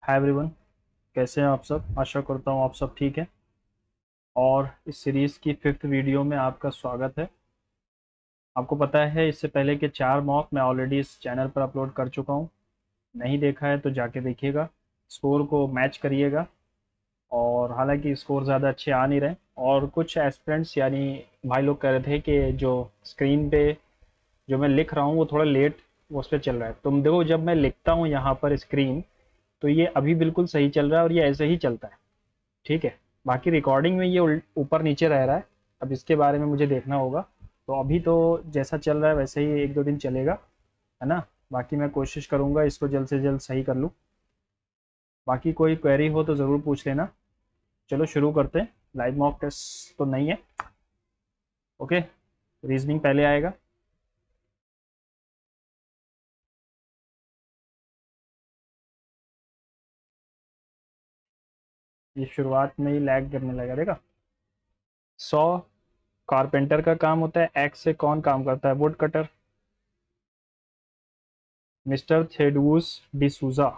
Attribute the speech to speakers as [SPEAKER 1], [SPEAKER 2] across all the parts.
[SPEAKER 1] Hi everyone, कैसे हैं आप सब। आशा करता हूँ आप सब ठीक है। और इस सीरीज़ की 5th वीडियो में आपका स्वागत है। आपको पता है इससे पहले के 4 मॉक मैं ऑलरेडी इस चैनल पर अपलोड कर चुका हूँ। नहीं देखा है तो जाके देखिएगा, स्कोर को मैच करिएगा। और हालांकि स्कोर ज़्यादा अच्छे आ नहीं रहे, और कुछ एस्पिरेंट्स यानी भाई लोग कह रहे थे कि जो स्क्रीन पे जो मैं लिख रहा हूँ वो थोड़ा लेट उस पर चल रहा है। तुम देखो, जब मैं लिखता हूँ यहाँ पर स्क्रीन, तो ये अभी बिल्कुल सही चल रहा है और ये ऐसे ही चलता है, ठीक है। बाकी रिकॉर्डिंग में ये ऊपर नीचे रह रहा है। अब इसके बारे में मुझे देखना होगा। तो अभी तो जैसा चल रहा है वैसे ही 1-2 दिन चलेगा, है ना। बाकी मैं कोशिश करूँगा इसको जल्द से जल्द सही कर लूँ। बाकी कोई क्वेरी हो तो ज़रूर पूछ लेना। चलो शुरू करते हैं। लाइव मॉक टेस्ट तो नहीं है, ओके। रीजनिंग पहले आएगा। ये शुरुआत में ही लैग करने लगा, देखा। 100 कारपेंटर का काम होता है, एक्स से कौन काम करता है, wood cutter. Mister Thaddeus D'Souza,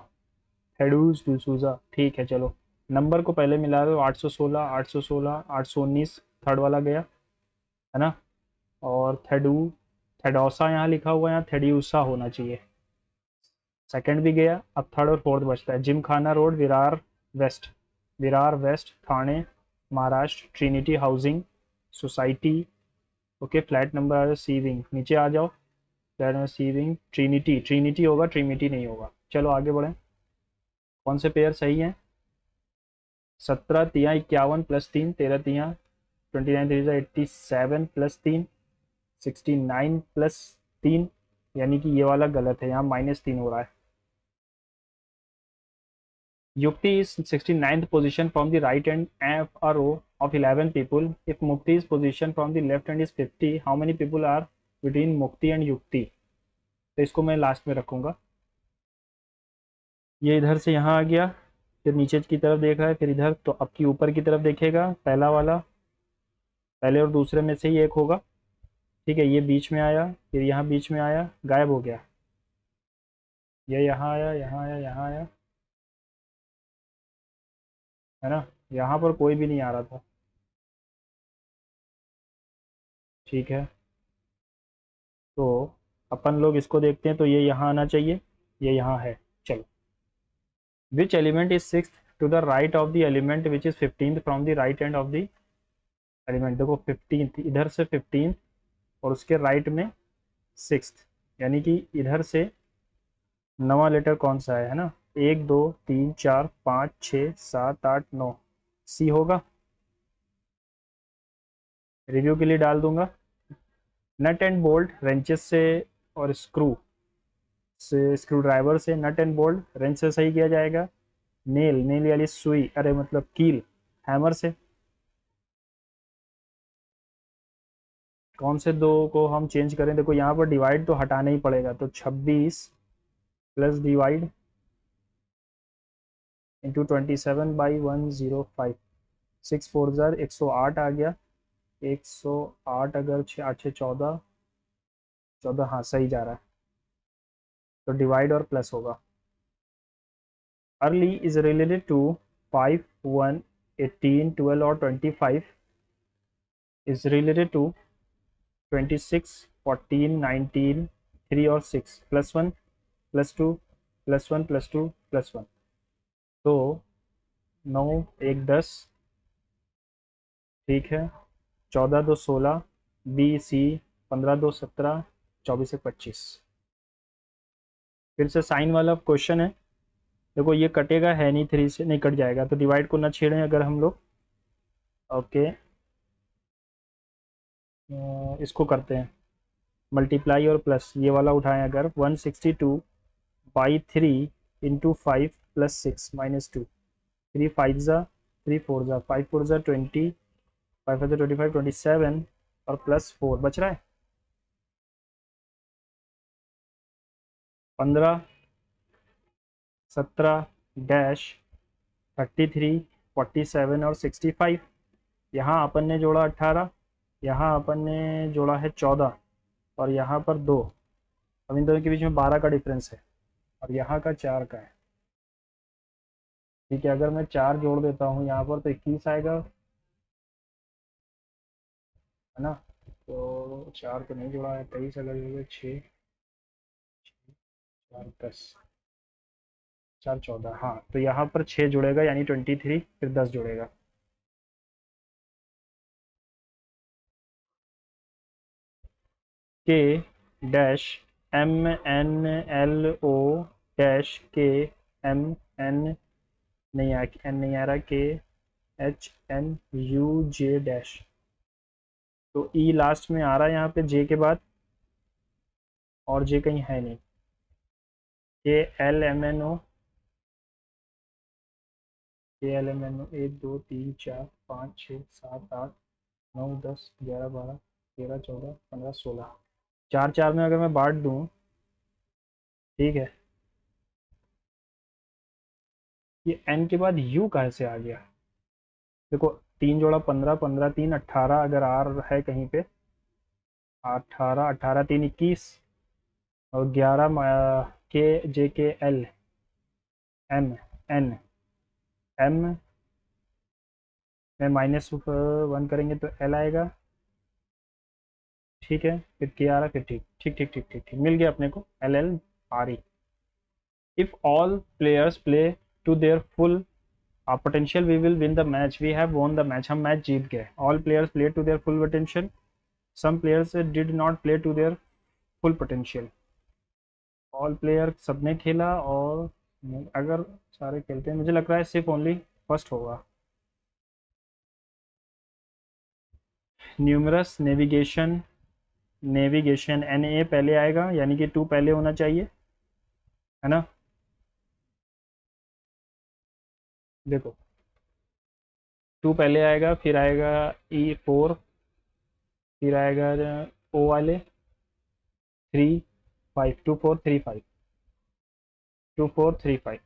[SPEAKER 1] Thaddeus D'Souza, ठीक है। चलो नंबर को पहले मिला दो, 816, 816, 819, थर्ड वाला गया, है ना। और थेडोसा यहाँ लिखा हुआ है, यहाँ थेड्यूसा होना चाहिए। सेकंड भी गया। अब थर्ड और फोर्थ बचता है। Gymkhana road, west Virar west, Thane, Maharashtra. Trinity housing society, okay. Flat number आ जाओ, सी विंग, नीचे आ जाओ। Flat number C wing, Trinity, Trinity होगा, ट्रिनिटी नहीं होगा। चलो आगे बढ़ें। कौन से पेयर सही हैं। 17 तिया 51 प्लस 3, 13 तिया 29 3 87 प्लस 3, 69 प्लस 3। यानी कि ये वाला गलत है, यहाँ -3 हो रहा है। Yukti is 69th position from the right end of a row of 11 people. If Mukti's position from the left end is 50, how many people are between Mukti and Yukti? तो इसको मैं लास्ट में रखूंगा। ये इधर से यहाँ आ गया, फिर नीचे की तरफ देख रहा है, फिर इधर, तो अब की ऊपर की तरफ देखेगा। पहला वाला पहले और दूसरे में से ही एक होगा, ठीक है। ये बीच में आया, फिर यहाँ बीच में आया, गायब हो गया। ये यहाँ आया, यहाँ आया, यहाँ आया, है ना। यहाँ पर कोई भी नहीं आ रहा था, ठीक है। तो अपन लोग इसको देखते हैं, तो ये यहाँ आना चाहिए, ये यहाँ है। चलो, which element is six to the right of the element which is 15th from the right end of the element. देखो 15th इधर से 15th, और उसके राइट में 6th, यानी कि इधर से नवा लेटर कौन सा है ना। 1 2 3 4 5 6 7 8 9, सी होगा। रिव्यू के लिए डाल दूंगा। नट एंड बोल्ट रेंचेस से और स्क्रू ड्राइवर से, नट एंड बोल्ट रेंच से सही किया जाएगा। नेल, नेल वाली सुई, अरे मतलब कील, हैमर से। कौन से दो को हम चेंज करें। देखो यहाँ पर डिवाइड तो हटाना ही पड़ेगा, तो 26 प्लस डिवाइड इंटू 27/105। 6 4 108 आ गया। 108, अगर 8 6 14, 14, हाँ सही जा रहा है। तो डिवाइड और प्लस होगा। अर्ली इज रिलेटेड टू 5 1 18 12 और 25 इज रिलेटेड टू 26 14 19 3 और 6 +1 +2 +1 +2 +1। तो 9 1 10, ठीक है। 14 2 16, बी सी 15 2 17, 24 1 25। फिर से साइन वाला क्वेश्चन है। देखो ये कटेगा है नहीं, 3 से नहीं कट जाएगा, तो डिवाइड को ना छेड़ें अगर हम लोग, ओके। इसको करते हैं मल्टीप्लाई और प्लस, ये वाला उठाएं अगर। 162/3 इंटू 5 + 6 -2। 3 5 ज़ा 3 4 ज़ा 5 4 ज़ा 20, 5 5 ज़ा 25 27, और +4 बच रहा है। 15 17 डैश 33 47 और 65। यहाँ अपन ने जोड़ा 18, यहाँ अपन ने जोड़ा है 14, और यहाँ पर 2। अब इन दोनों के बीच में 12 का डिफरेंस है, और यहाँ का 4 का है। ठीक है, अगर मैं 4 जोड़ देता हूँ यहाँ पर तो 21 आएगा, है ना। तो 4 तो नहीं जोड़ा है, 23 अगर जोड़े 6, 4 10, 4 14, हाँ तो यहाँ पर 6 जुड़ेगा यानी 23, फिर 10 जुड़ेगा। K dash M N L O dash K M N, नहीं आ एन नहीं आ रहा, K H N U J dash, तो ई लास्ट में आ रहा है यहाँ पे जे के बाद, और जे कहीं है नहीं। के एल एम एन ओ, के एल एम एन ओ 1 2 3 4 5 6 7 8 9 10 11 12 13 14 15 16, 4 4 में अगर मैं बांट दूं, ठीक है, ये एन के बाद यू कहाँ से आ गया। देखो 3 जोड़ा 15, 15 3 18, अगर आर है कहीं पे 18, 18 3 21, और 11 के जे के एल एम एन एम में -1 करेंगे तो एल आएगा, ठीक है, फिर के आ रहा, फिर ठीक ठीक ठीक ठीक ठीक ठीक मिल गया अपने को, L L R E. If all players play to their full potential we will win the match, we have won the match, हम मैच जीत गए। All players play to their full potential, some players did not play to their full potential. All player सबने खेला, और अगर सारे खेलते हैं, मुझे लग रहा है सिर्फ ओनली फर्स्ट होगा। Numerous navigation, navigation N A पहले आएगा यानी कि 2 पहले होना चाहिए, है ना। देखो 2 पहले आएगा, फिर आएगा E4, फिर आएगा ओ वाले 3 5, 2 4 3 5, 2 4 3 5।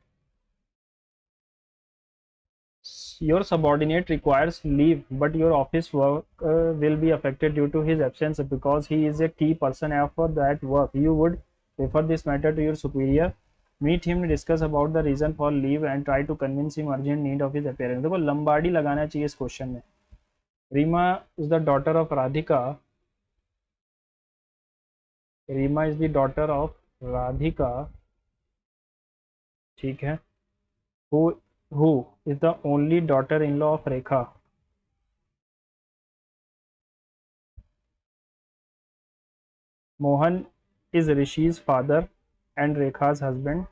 [SPEAKER 1] Your subordinate requires leave, but your office work will be affected due to his absence because he is a key person for that work. You would refer this matter to your superior, meet him, discuss about the reason for leave and try to convince him urgent need of his appearance। देखो लंबाड़ी लगाना चाहिए इस question में। Reema is the daughter of Radhika, Reema is the daughter of Radhika, ठीक है, who who is the only daughter in law of Rekha। Mohan is Rishi's father and Rekha's husband,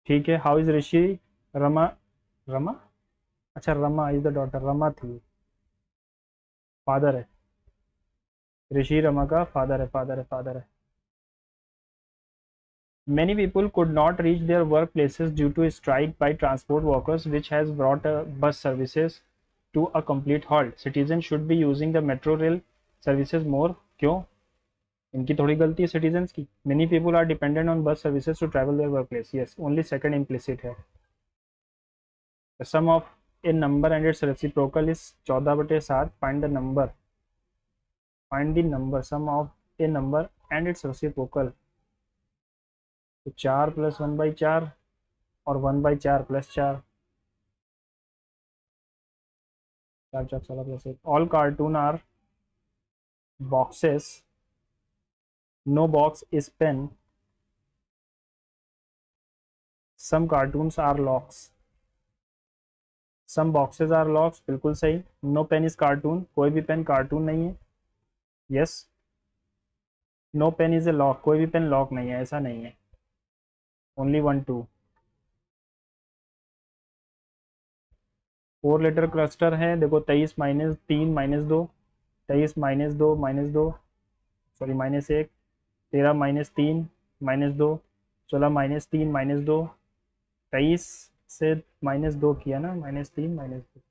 [SPEAKER 1] ठीक है। How is ऋषि, रमा, रमा, अच्छा Rama is the daughter, Rama थी, father है, ऋषि रमा का father है, father है, फादर है। Many people could not reach their workplaces due to a strike by transport workers, which has brought bus services to a complete halt। Citizens should be using the metro rail services more। क्यों, इनकी थोड़ी गलती है citizens की। Many people are dependent on bus services to travel their work place, yes only second implicit है। The sum of a number and its reciprocal is 14/7, find the number, find the number sum of a number and its reciprocal, तो 4 + 1/4 और 1/4 + 4, 4 4 16 + 1। All cartoon are boxes, no box is pen, some cartoons are locks, some boxes are locks, बिल्कुल सही। No pen is cartoon, कोई भी pen cartoon नहीं है, yes. No pen is a lock, कोई भी पेन लॉक नहीं है, ऐसा नहीं है, ओनली 1 2। 4 लेटर क्लस्टर है, देखो 23 -3 -2, 23 -2 -2, सॉरी -1, 13 -3 -2, 16 -3 -2, 23 से -2 किया ना, -3 -2,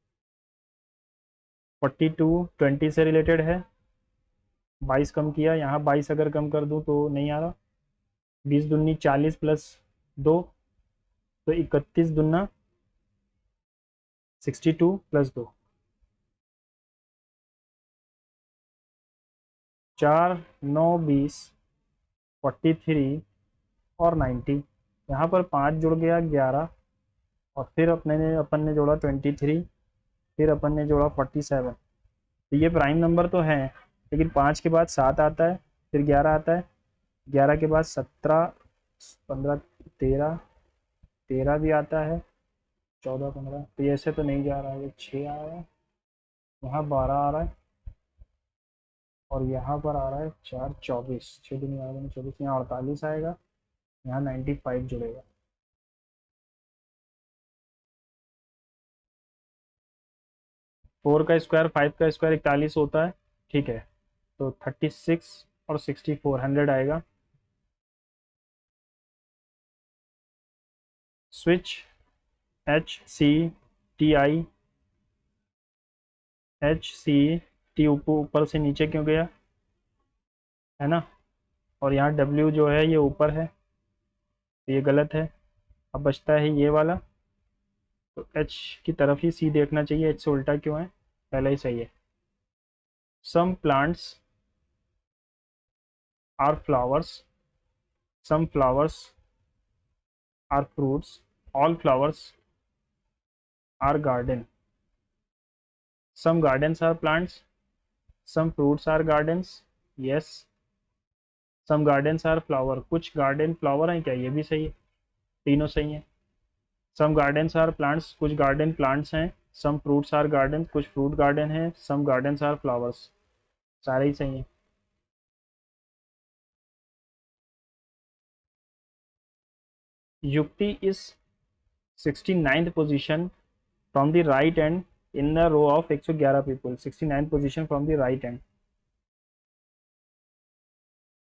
[SPEAKER 1] 42 20 से रिलेटेड है, 22 कम किया, यहाँ 22 अगर कम कर दूँ तो नहीं आ रहा, 20 दूनी 40 + 2, तो 31 दूना 62 + 2, 4 9 20, 43 और 90। यहाँ पर 5 जुड़ गया 11, और फिर अपन ने जोड़ा 23, फिर अपन ने जोड़ा 47। तो ये प्राइम नंबर तो है, लेकिन 5 के बाद 7 आता है, फिर 11 आता है, 11 के बाद 17, 15, 13, 13 भी आता है, 14, 15, तो ये ऐसे तो नहीं जा रहा है, ये 6 आ रहा है, यहाँ 12 आ रहा है, और यहाँ पर आ रहा है 4, 24, 6 दिन 11 दिन 24, यहाँ 48 आएगा, यहाँ 95 जुड़ेगा। 4 का स्क्वायर 5 का स्क्वायर 41 होता है, ठीक है। तो 36 और 64, 100 आएगा। स्विच HCTI, HCT ऊपर से नीचे क्यों गया, है ना, और यहाँ W जो है ये ऊपर है, तो ये गलत है। अब बचता है ये वाला, तो H की तरफ ही C देखना चाहिए, H से उल्टा क्यों है, पहले ही सही है। Some plants are flowers, some flowers are fruits, all flowers are garden, some gardens are plants, some fruits are gardens, yes, some gardens are flower, कुछ गार्डन फ्लावर हैं क्या, ये भी सही है, तीनों सही है। सम गार्डन्स आर प्लांट्स, कुछ गार्डन प्लांट्स हैं, सम फ्रूट्स आर गार्डन, कुछ फ्रूट गार्डन हैं, सम गार्डन्स आर फ्लावर्स, सारे ही सही हैं। Yukti is 69th position from the right end in the row of 111 people, 69th position from the right end,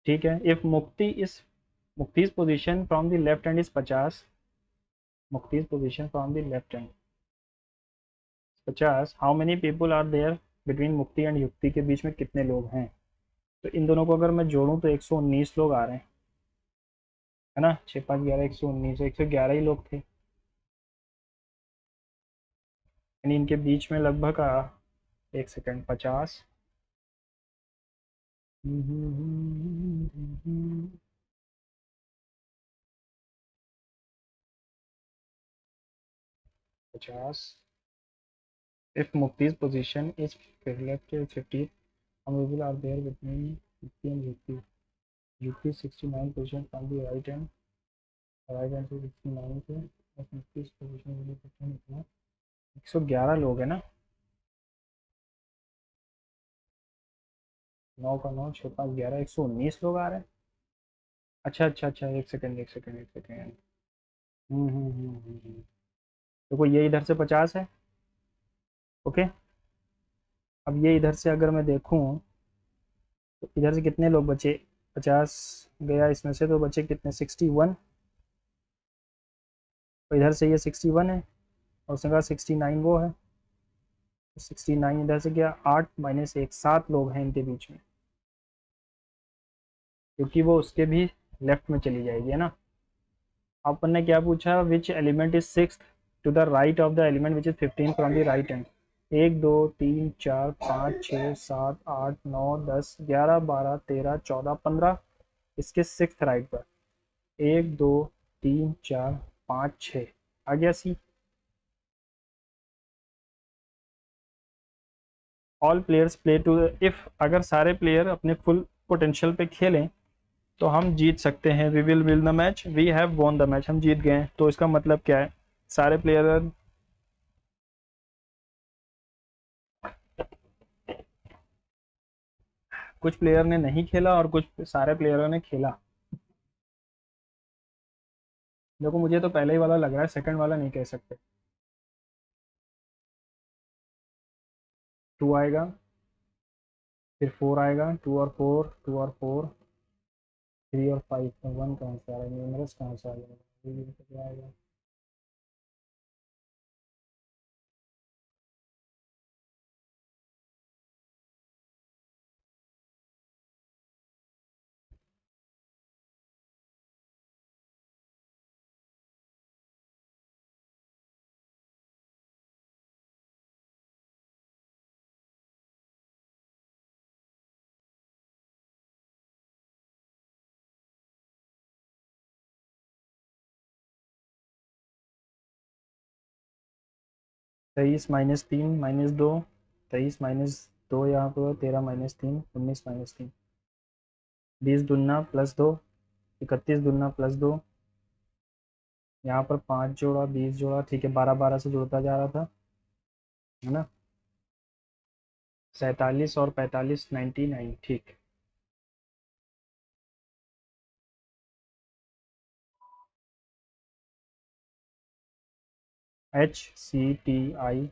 [SPEAKER 1] ठीक है। If Mukti position from the left hand is 50, Mukti position from the left hand 50, how many people are there between Mukti and Yukti, के बीच में कितने लोग हैं। तो इन दोनों को अगर मैं जोड़ूं तो 119 लोग आ रहे हैं, है ना, 6, 5, 11, 119, 111 ही लोग थे, यानी इनके बीच में लगभग एक second 50, 50, if Mukti's position is left 50, how many people are there between Mukti and Yukti? Yukti 69 position from the right hand से 69 से, और Mukti's position में कितना, 111 लोग हैं ना, 9 का 9, 6, 5, 11, 119 लोग आ रहे हैं। अच्छा अच्छा अच्छा, एक सेकंड एक सेकंड एक सेकंड, देखो ये इधर से 50 है, ओके। अब ये इधर से अगर मैं देखूं तो इधर से कितने लोग बचे, 50 गया इसमें से, तो बचे कितने, 61, तो इधर से ये 61 है, और उसने कहा 69 वो है, तो 69 इधर से गया, 8 माइनस 1, 7 लोग हैं इनके बीच में, क्योंकि वो उसके भी लेफ्ट में चली जाएगी, है ना। अपन ने क्या पूछा, which element is six to the right of the element which is 15 from the right hand. 1, 2, 3, 4, 5, 6, 7, 8, 9, 10, 11, 12, 13, 14, 15, इसके सिक्स राइट पर, 1, 2, 3, 4, 5, 6 आ गया C. All players play to, if अगर सारे प्लेयर अपने फुल पोटेंशियल पे खेलें तो हम जीत सकते हैं, we will win the match, we have won the match, हम जीत गए हैं। तो इसका मतलब क्या है, सारे प्लेयर, कुछ प्लेयर ने नहीं खेला और कुछ सारे प्लेयरों ने खेला। देखो मुझे तो पहले ही वाला लग रहा है, सेकंड वाला नहीं कह सकते। 2 आएगा, फिर 4 आएगा, 2 और 4, 2 और 4, 3 और 5, 1 कहाँ से आ रहा है, न्यूमरस कहाँ से आ जाएगा, 23 - 3 - 2, 23 - 2 यहाँ पर 13 - 3 19 - 3, 20 दूना +2, 31 दूना +2, यहाँ पर 5 जोड़ा 20 जोड़ा, ठीक है 12 12 से जुड़ता जा रहा था, है ना। 47 और 45 99, ठीक। HCTIWS।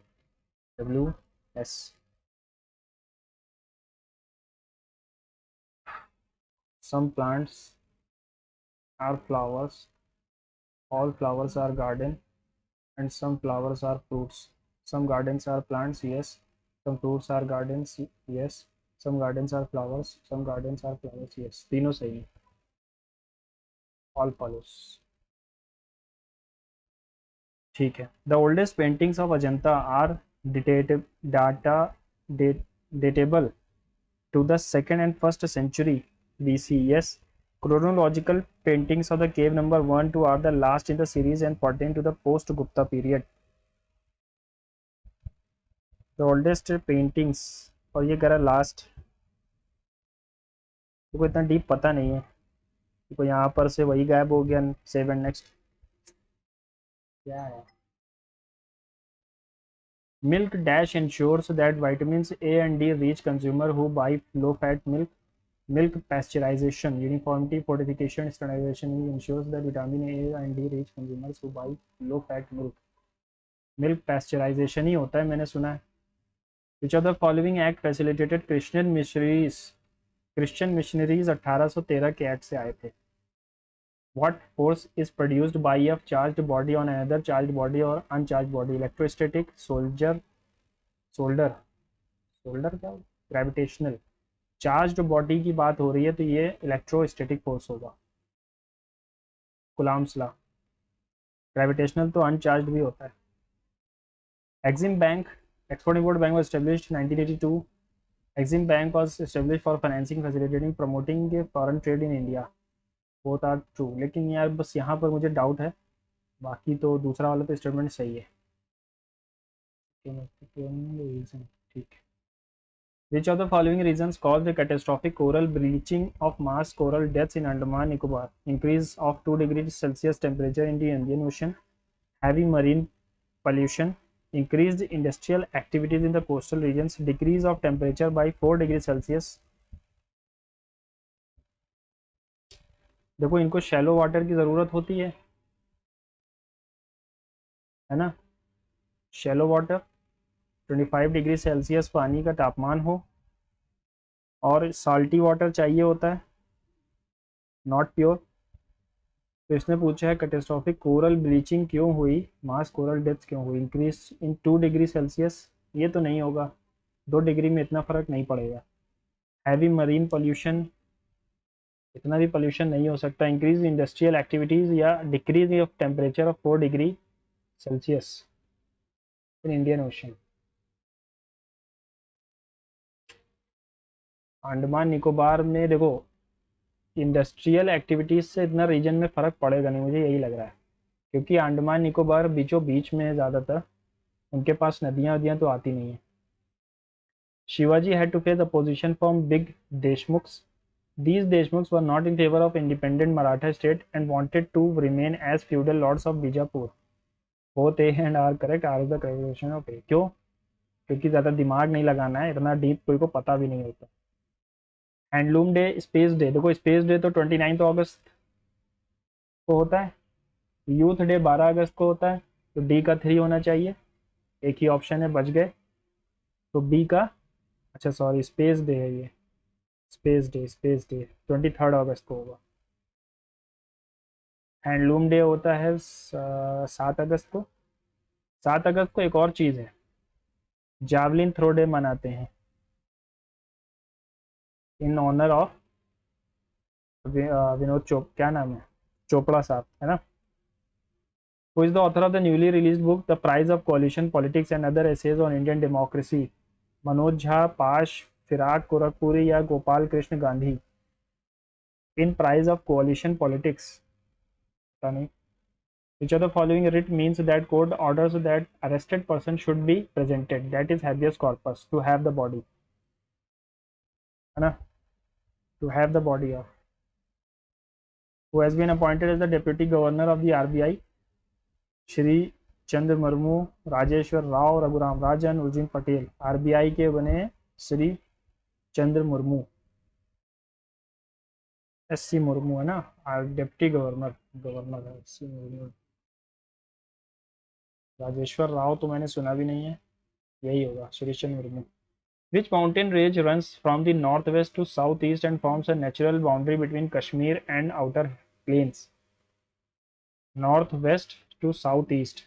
[SPEAKER 1] Some plants are flowers, all flowers are garden, and some flowers are fruits. Some gardens are plants, yes. Some fruits are gardens, yes. Some gardens are flowers, some gardens are flowers, yes. तीनों सही है, all follows, ठीक है। The oldest paintings of Ajanta are datable to the 2nd and 1st century BC, yes. Chronological paintings of the cave number 1 2 are the last in the series and pertain to the post Gupta period. The oldest paintings, और ये कह रहा last, तो इतना deep पता नहीं है, तो यहाँ पर से वही गायब हो गया, 7 नेक्स्ट क्या है। Milk dash ensures that vitamins A and D reach consumer who buy low fat milk. Milk pasteurization, uniformity, fortification, standardization ensures that vitamin A and D reach consumers who buy low fat milk. Milk pasteurisation ही होता है, मैंने सुना है। Which of the following act facilitated Christian missionaries 1813 के act से आए थे। What force is produced by a charged body on another charged body और uncharged body. Electrostatic, solder solder क्या, ग्रेविटेशनल। चार्ज्ड बॉडी की बात हो रही है तो ये इलेक्ट्रोस्टैटिक फोर्स होगा, कुलाम्स लॉ। ग्रेविटेशनल तो अनचार्ज्ड भी होता है। Exim bank, export import bank was established 1982. Exim Bank was established for financing, facilitating, promoting foreign trade in India. Both are true, लेकिन यार बस यहाँ पर मुझे डाउट है, बाकी तो दूसरा वाला तो स्टेटमेंट सही है। ठीक। Which of the following reasons caused the catastrophic coral bleaching of mass coral deaths in Andaman Nicobar? Increase of 2 degrees Celsius temperature in the Indian Ocean, heavy marine pollution, increased industrial activities in the coastal regions, decrease of temperature by 4 degrees Celsius। देखो इनको shallow water की ज़रूरत होती है ना। Shallow water 25 degree Celsius पानी का तापमान हो, और साल्टी वाटर चाहिए होता है, नॉट प्योर। तो इसने पूछा है कैटेस्ट्रॉफिक कोरल ब्लीचिंग क्यों हुई, मास कोरल डेथ क्यों हुई, इंक्रीज इन 2 डिग्री सेल्सियस, ये तो नहीं होगा, 2 डिग्री में इतना फ़र्क नहीं पड़ेगा। हैवी मरीन पोल्यूशन, इतना भी पोल्यूशन नहीं हो सकता। इंक्रीज इंडस्ट्रियल एक्टिविटीज़ या decrease of temperature of 4 degree Celsius in Indian ocean. Andaman Nicobar में देखो इंडस्ट्रियल एक्टिविटीज़ से इतना रीजन में फ़र्क पड़ेगा नहीं, मुझे यही लग रहा है, क्योंकि अंडमान निकोबार बीचों बीच में है ज़्यादातर, उनके पास नदियाँ वदियाँ तो आती नहीं है। Shivaji had to face opposition from big Deshmukhs. These Deshmukhs were not in favor of independent Maratha state and wanted to remain as feudal lords of Bijapur. Both A and R correct. R is the correlation of A. क्यों? क्योंकि ज़्यादा दिमाग नहीं लगाना है, इतना deep कोई को पता भी नहीं होता। हैंडलूम डे, स्पेस डे, देखो स्पेस डे तो 29 अगस्त को होता है, यूथ डे 12 अगस्त को होता है, तो डी का 3 होना चाहिए, एक ही ऑप्शन है, बच गए, तो बी का, अच्छा सॉरी स्पेस डे है ये, स्पेस डे 23 अगस्त को होगा। हैंडलूम डे होता है 7 अगस्त को। 7 अगस्त को एक और चीज़ है, जावलिन थ्रो डे मनाते हैं इन ऑनर ऑफ विनोद क्या नाम है, चोपड़ा साहब, है ना। Who is the author of the newly release book the price of coalition politics and other essays on Indian democracy. Manoj Jha, Pash, Firaq Gorakhpuri या Gopal Krishna Gandhi. In price of coalition politics, पता नहीं, Which of the following writ means that court orders that arrested person should be presented, that is habeas corpus, to have the body, है ना, to have the body of. Who has been appointed as the deputy governor of the RBI? Shri Chandra Murmu, Rajeshwar Rao, Raghuram Rajan, Urjit Patel. RBI के बने Shri Chandra Murmu, SC Murmu है ना, deputy governor, governor है SC Murmu. Rajeshwar Rao तो मैंने सुना भी नहीं है, यही होगा Shri Chandra Murmu. Which mountain range runs from the northwest to southeast and forms a natural boundary between Kashmir and outer plains? Northwest to southeast,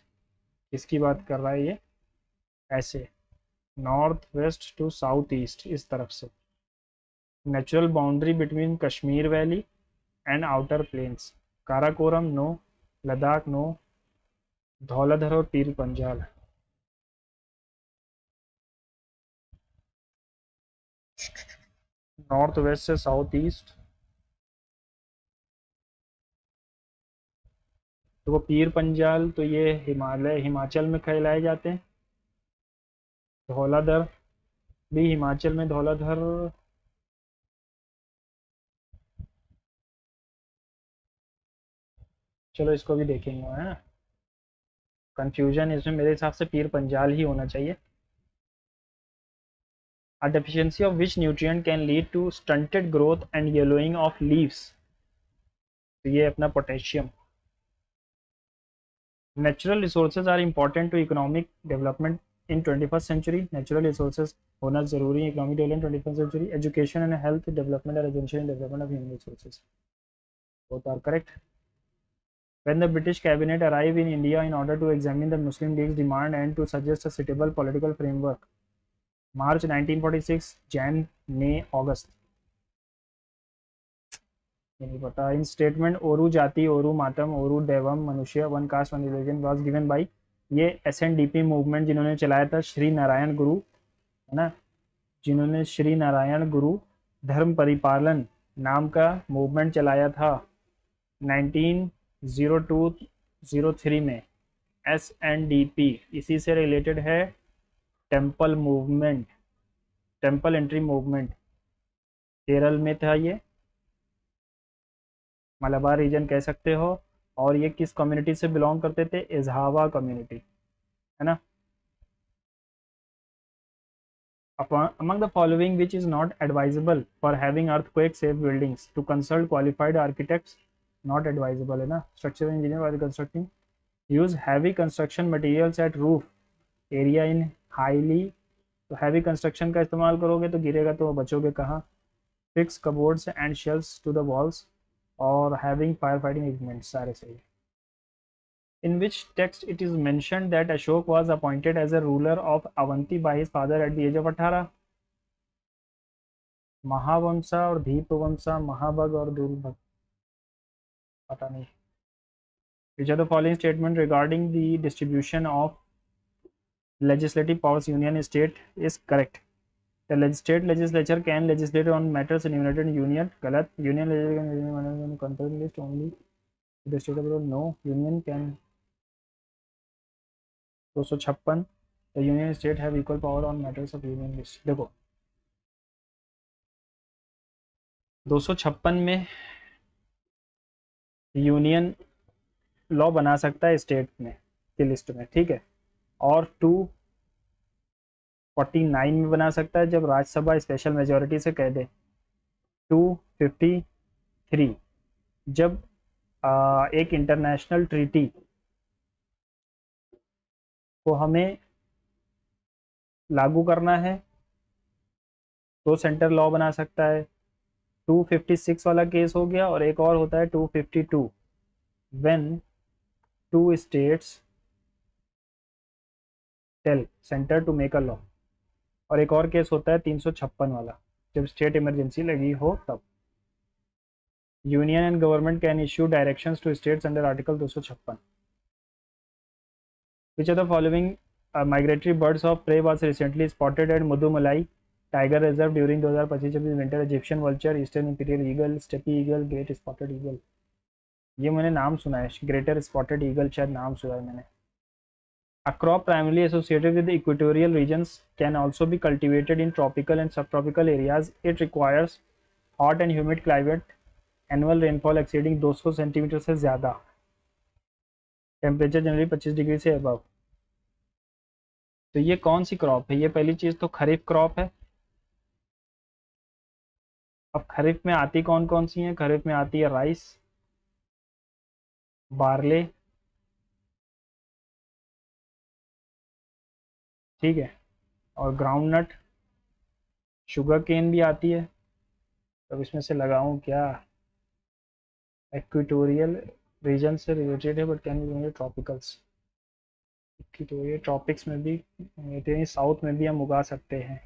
[SPEAKER 1] किसकी बात कर रहा है ये? ऐसे north west to south east, इस तरफ से natural boundary between Kashmir valley and outer plains. Karakoram no, Ladakh no, Dhauladhar और पीर पंजाल। नॉर्थ वेस्ट से साउथ ईस्ट, तो वो पीर पंजाल तो ये हिमालय हिमाचल में कहलाए जाते हैं। धौलाधर भी हिमाचल में, धौलाधर चलो इसको भी देखेंगे, है ना, कंफ्यूजन इसमें मेरे हिसाब से पीर पंजाल ही होना चाहिए। A deficiency of which nutrient can lead to stunted growth and yellowing of leaves? तो ये अपना potassium. Natural resources are important to economic development in 21st century. Natural resources होना जरूरी है economic development 21st century. Education and health development are essential in development of human resources. Both are correct. When the British cabinet arrived in India in order to examine the Muslim League's demand and to suggest a suitable political framework, March 1946, Jan, May, August, नहीं पता। इन statement ओरू जाति, ओरू मातम, ओरू देवम, मनुष्य, one cast one religion was given by, ये SNDP movement जिन्होंने चलाया था, श्री नारायण गुरु, है ना, जिन्होंने श्री नारायण गुरु धर्म परिपालन नाम का मूवमेंट चलाया था 1902-03 में। SNDP इसी से रिलेटेड है temple movement, temple entry movement, Kerala में था ये, मलाबार रीजन कह सकते हो। और ये किस कम्युनिटी से बिलोंग करते थे? इजहावा कम्युनिटी, है ना। Among the following which is not advisable for having earthquake safe buildings? To consult qualified architects, not advisable है ना। Structural engineer while constructing, use heavy construction materials at roof area in highly, तो heavy construction का इस्तेमाल करोगे तो गिरेगा तो बचोगे कहाँ? Fix cupboards and shelves to the walls और हैविंग फायर फाइटिंग इक्विपमेंट, सारे सही। In which text it is mentioned that Ashok was appointed as a ruler of Avanti by his father at the age of 18? महावंशा और दीपवंशा, महाभग और दुर्भग, पता नहीं। Which of the following statement regarding the distribution of legislative powers union state is correct? The state legislature can legislate on matters enumerated in union, गलत। Union legislature can control list only the state of no, union can। 256, the union state have equal power on matters of union list। देखो 256 में union law बना सकता है state में की list में, ठीक है, और 249 में बना सकता है जब राज्यसभा स्पेशल मेजोरिटी से कह दे। 253 जब एक इंटरनेशनल ट्रीटी को हमें लागू करना है तो सेंटर लॉ बना सकता है। 256 वाला केस हो गया, और एक और होता है 252 when two states tell centre to make a law, और एक और केस होता है 356 वाला जब स्टेट इमरजेंसी लगी हो तब। Union and government can issue directions to states under article 256। Which of the following migratory birds of prey was recently spotted at Mudumalai Tiger Reserve during 2025 winter? Egyptian vulture, eastern imperial eagle, steppe eagle, great spotted eagle। ये मैंने नाम सुना है, greater spotted eagle, शायद नाम सुना है मैंने। A crop primarily associated with the equatorial regions can also be cultivated in tropical and subtropical areas. It requires hot and humid climate, annual rainfall exceeding 200 centimetre से ज़्यादा, टेम्परेचर जनरली 25 डिग्री से above. तो ये कौन सी crop है? ये पहली चीज़ तो खरीफ क्रॉप है। अब खरीफ में आती कौन कौन सी हैं? खरीफ में आती है राइस, बार्ले, ठीक है, और ग्राउंड नट, शुगर केन भी आती है। अब इसमें से लगाऊं क्या? इक्वेटोरियल रीजन से रिलेटेड है but can be tropicals. Equatorial tropics में भी, साउथ में भी हम उगा सकते हैं।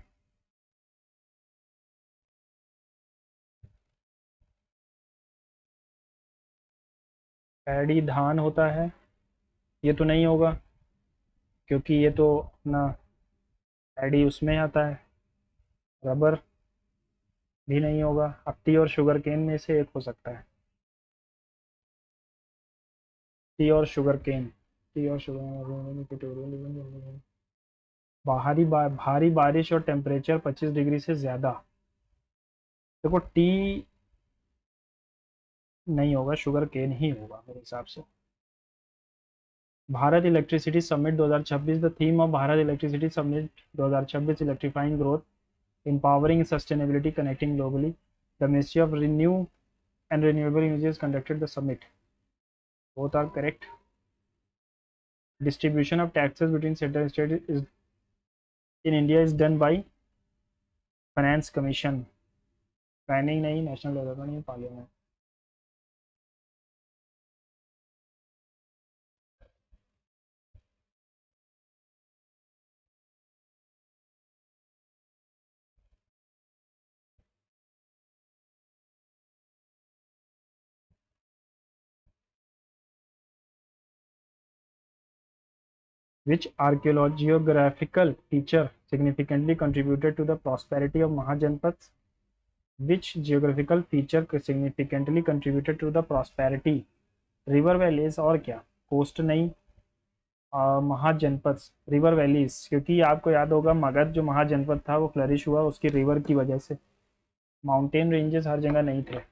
[SPEAKER 1] पैडी धान होता है, ये तो नहीं होगा क्योंकि ये तो अपना पैडी उसमें आता है। रबर भी नहीं होगा। अब टी और शुगर केन में से एक हो सकता है। टी और शुगर केन, टी और शुगर, भारी बारिश और टेम्परेचर 25 डिग्री से ज़्यादा। देखो टी नहीं होगा, शुगर केन ही होगा मेरे हिसाब से। Bharat electricity summit 2026, the theme of Bharat electricity summit 2026, electrifying growth, empowering sustainability, connecting globally. The Ministry of Renew and Renewable Energies conducted the summit. Both are correct. Distribution of taxes between central and state is in India is done by Finance Commission. Planning नहीं, National Development नहीं, Parliament. Which archaeological feature significantly contributed to the prosperity of Mahajanpads? Which geographical feature significantly contributed to the prosperity? River valleys और क्या? Coast नहीं। महाजनपद, river valleys, क्योंकि आपको याद होगा मगध जो महाजनपद था वो फ्लरिश हुआ उसकी रिवर की वजह से। माउंटेन रेंजेस हर जगह नहीं थे।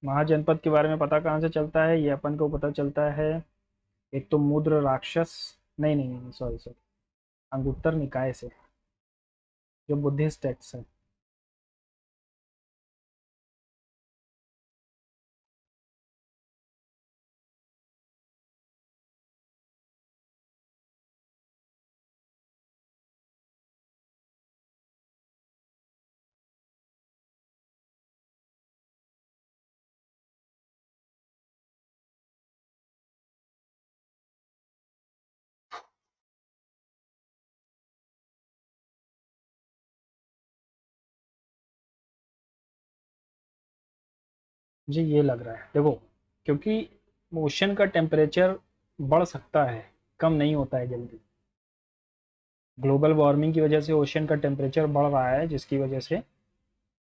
[SPEAKER 1] महाजनपद के बारे में पता कहाँ से चलता है? ये अपन को पता चलता है एक तो मुद्र राक्षस, नहीं नहीं नहीं, सॉरी सॉरी, अंगुत्तर निकाय से, जो बुद्धिस्ट टेक्स्ट है। मुझे ये लग रहा है, देखो, क्योंकि ओशन का टेम्परेचर बढ़ सकता है, कम नहीं होता है जल्दी। ग्लोबल वार्मिंग की वजह से ओशन का टेम्परेचर बढ़ रहा है जिसकी वजह से, है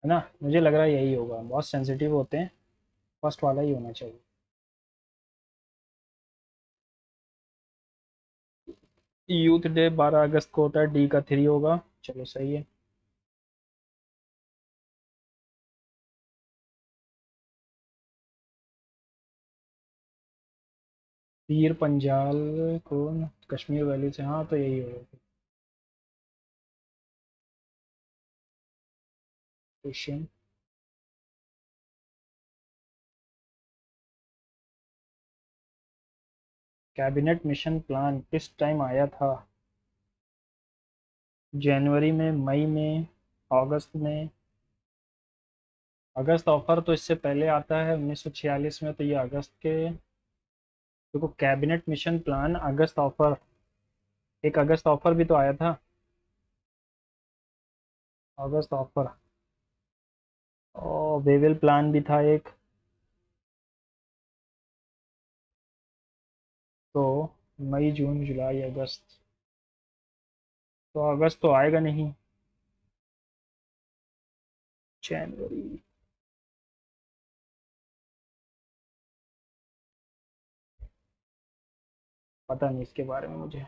[SPEAKER 1] ना? मुझे लग रहा है यही होगा, बहुत सेंसिटिव होते हैं, फर्स्ट वाला ही होना चाहिए। यूथ डे 12 अगस्त को होता है, डी का 3 होगा। चलो सही है। पीर पंजाल कौन? कश्मीर वैली से, हाँ तो यही होगा। क्वेश्चन, कैबिनेट मिशन प्लान किस टाइम आया था? जनवरी में, मई में, अगस्त में? अगस्त ऑफर तो इससे पहले आता है 1946 में, तो ये अगस्त के। देखो कैबिनेट मिशन प्लान, अगस्त ऑफर, एक अगस्त ऑफर भी तो आया था। अगस्त ऑफर और वेवेल प्लान भी था एक। तो मई, जून, जुलाई, अगस्त, तो अगस्त तो आएगा नहीं, जनवरी। पता नहीं इसके बारे में मुझे।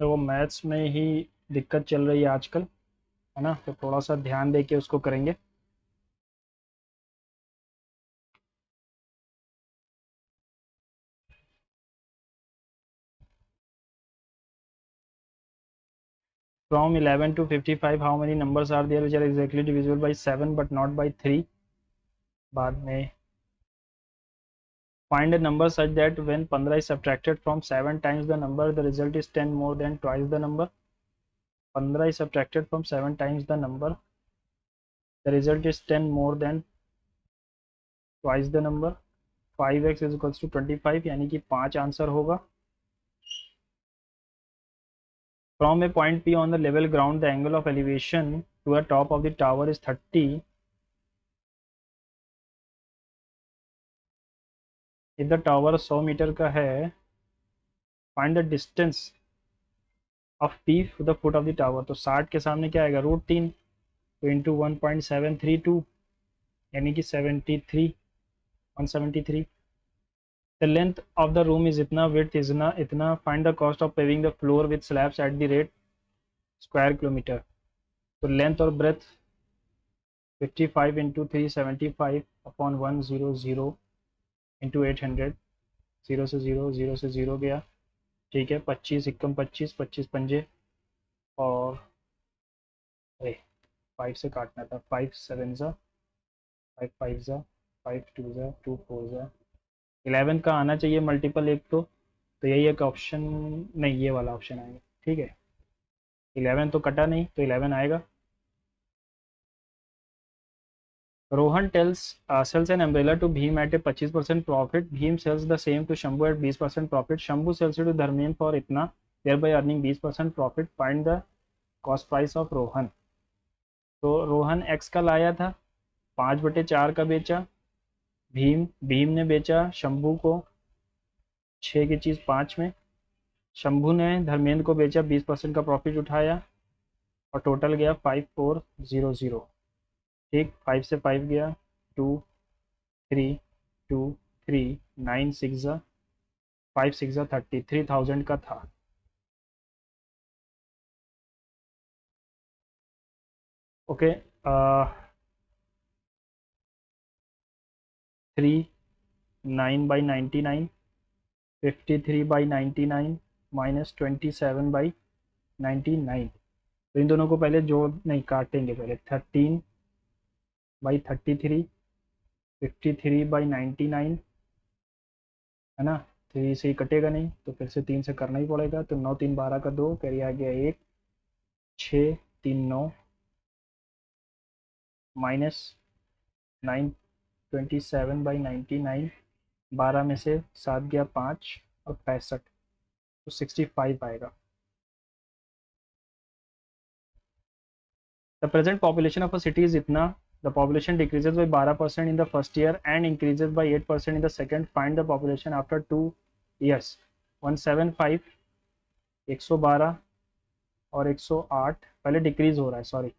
[SPEAKER 1] तो वो मैथ्स में ही दिक्कत चल रही है आजकल, है ना, तो थोड़ा सा ध्यान दे के उसको करेंगे। From 11 to 55 how many numbers are there which are exactly divisible by 7 but not by 3। बाद में find a number such that when 15 is subtracted from 7 times the number, the result is 10 more than twice the number। 15 is subtracted from 7 times the number, the result is 10 more than twice the number। 5x is equals to 25, यानी कि 5 answer होगा। From a point P on the level ground, the angle of elevation to the top of the tower is 30। if the tower 100 metre का है, find the distance of P to the foot of the tower। तो 60 के सामने क्या आएगा, √3, तो into 1.732, यानी कि 73, 173। The length of the room is इतना, width is इतना। find the cost of paving the floor with slabs at the rate square kilometre. तो लेंथ और breadth 55 into 375 upon 100 into 800। Zero से ज़ीरो गया, ठीक है। 25 एकम 25, 25 पंजे, और अरे 5 से काटना था, 5 7 ज़ा, 5 5 ज़ा, 5 2 ज़ा, 2 4 ज़ा। 11 का आना चाहिए मल्टीपल एक तो यही एक ऑप्शन, नहीं ये वाला ऑप्शन आएगा, ठीक है। 11 तो कटा नहीं, तो 11 आएगा। Rohan sells an umbrella to Bhim at a 25% profit. Bhim sells the same to Shambhu at 20% profit. Shambhu sells it to Dharmen for itna, thereby earning 20% profit. Find the cost price of Rohan। तो Rohan x का लाया था, 5/4 का बेचा। भीम ने बेचा शंभू को 6 की चीज़ 5 में। शंभू ने धर्मेंद्र को बेचा, 20% का प्रॉफिट उठाया, और टोटल गया 5400। ठीक, 5 से 5 गया, 2 3 2 3 9 6 5 6 30, 3000 का था। Okay, 3 9/99, 53/99 minus 27/99। तो इन दोनों को पहले जोड़ नहीं काटेंगे, पहले 13/33, 53/99, है ना। 3 से ही कटेगा नहीं, तो फिर से 3 से करना ही पड़ेगा। तो 9 3 12 का 2, कैरी आ गया 1, 6 3 9 माइनस 927/99। 12 में से 7 गया 5 और 65, तो 65 आएगा। The present population of a city is इतना, the population decreases by 12% in the first year and increases by 8% in the second. Find the population after 2 years. 175, 112 और 108, पहले डिक्रीज हो रहा है, सॉरी।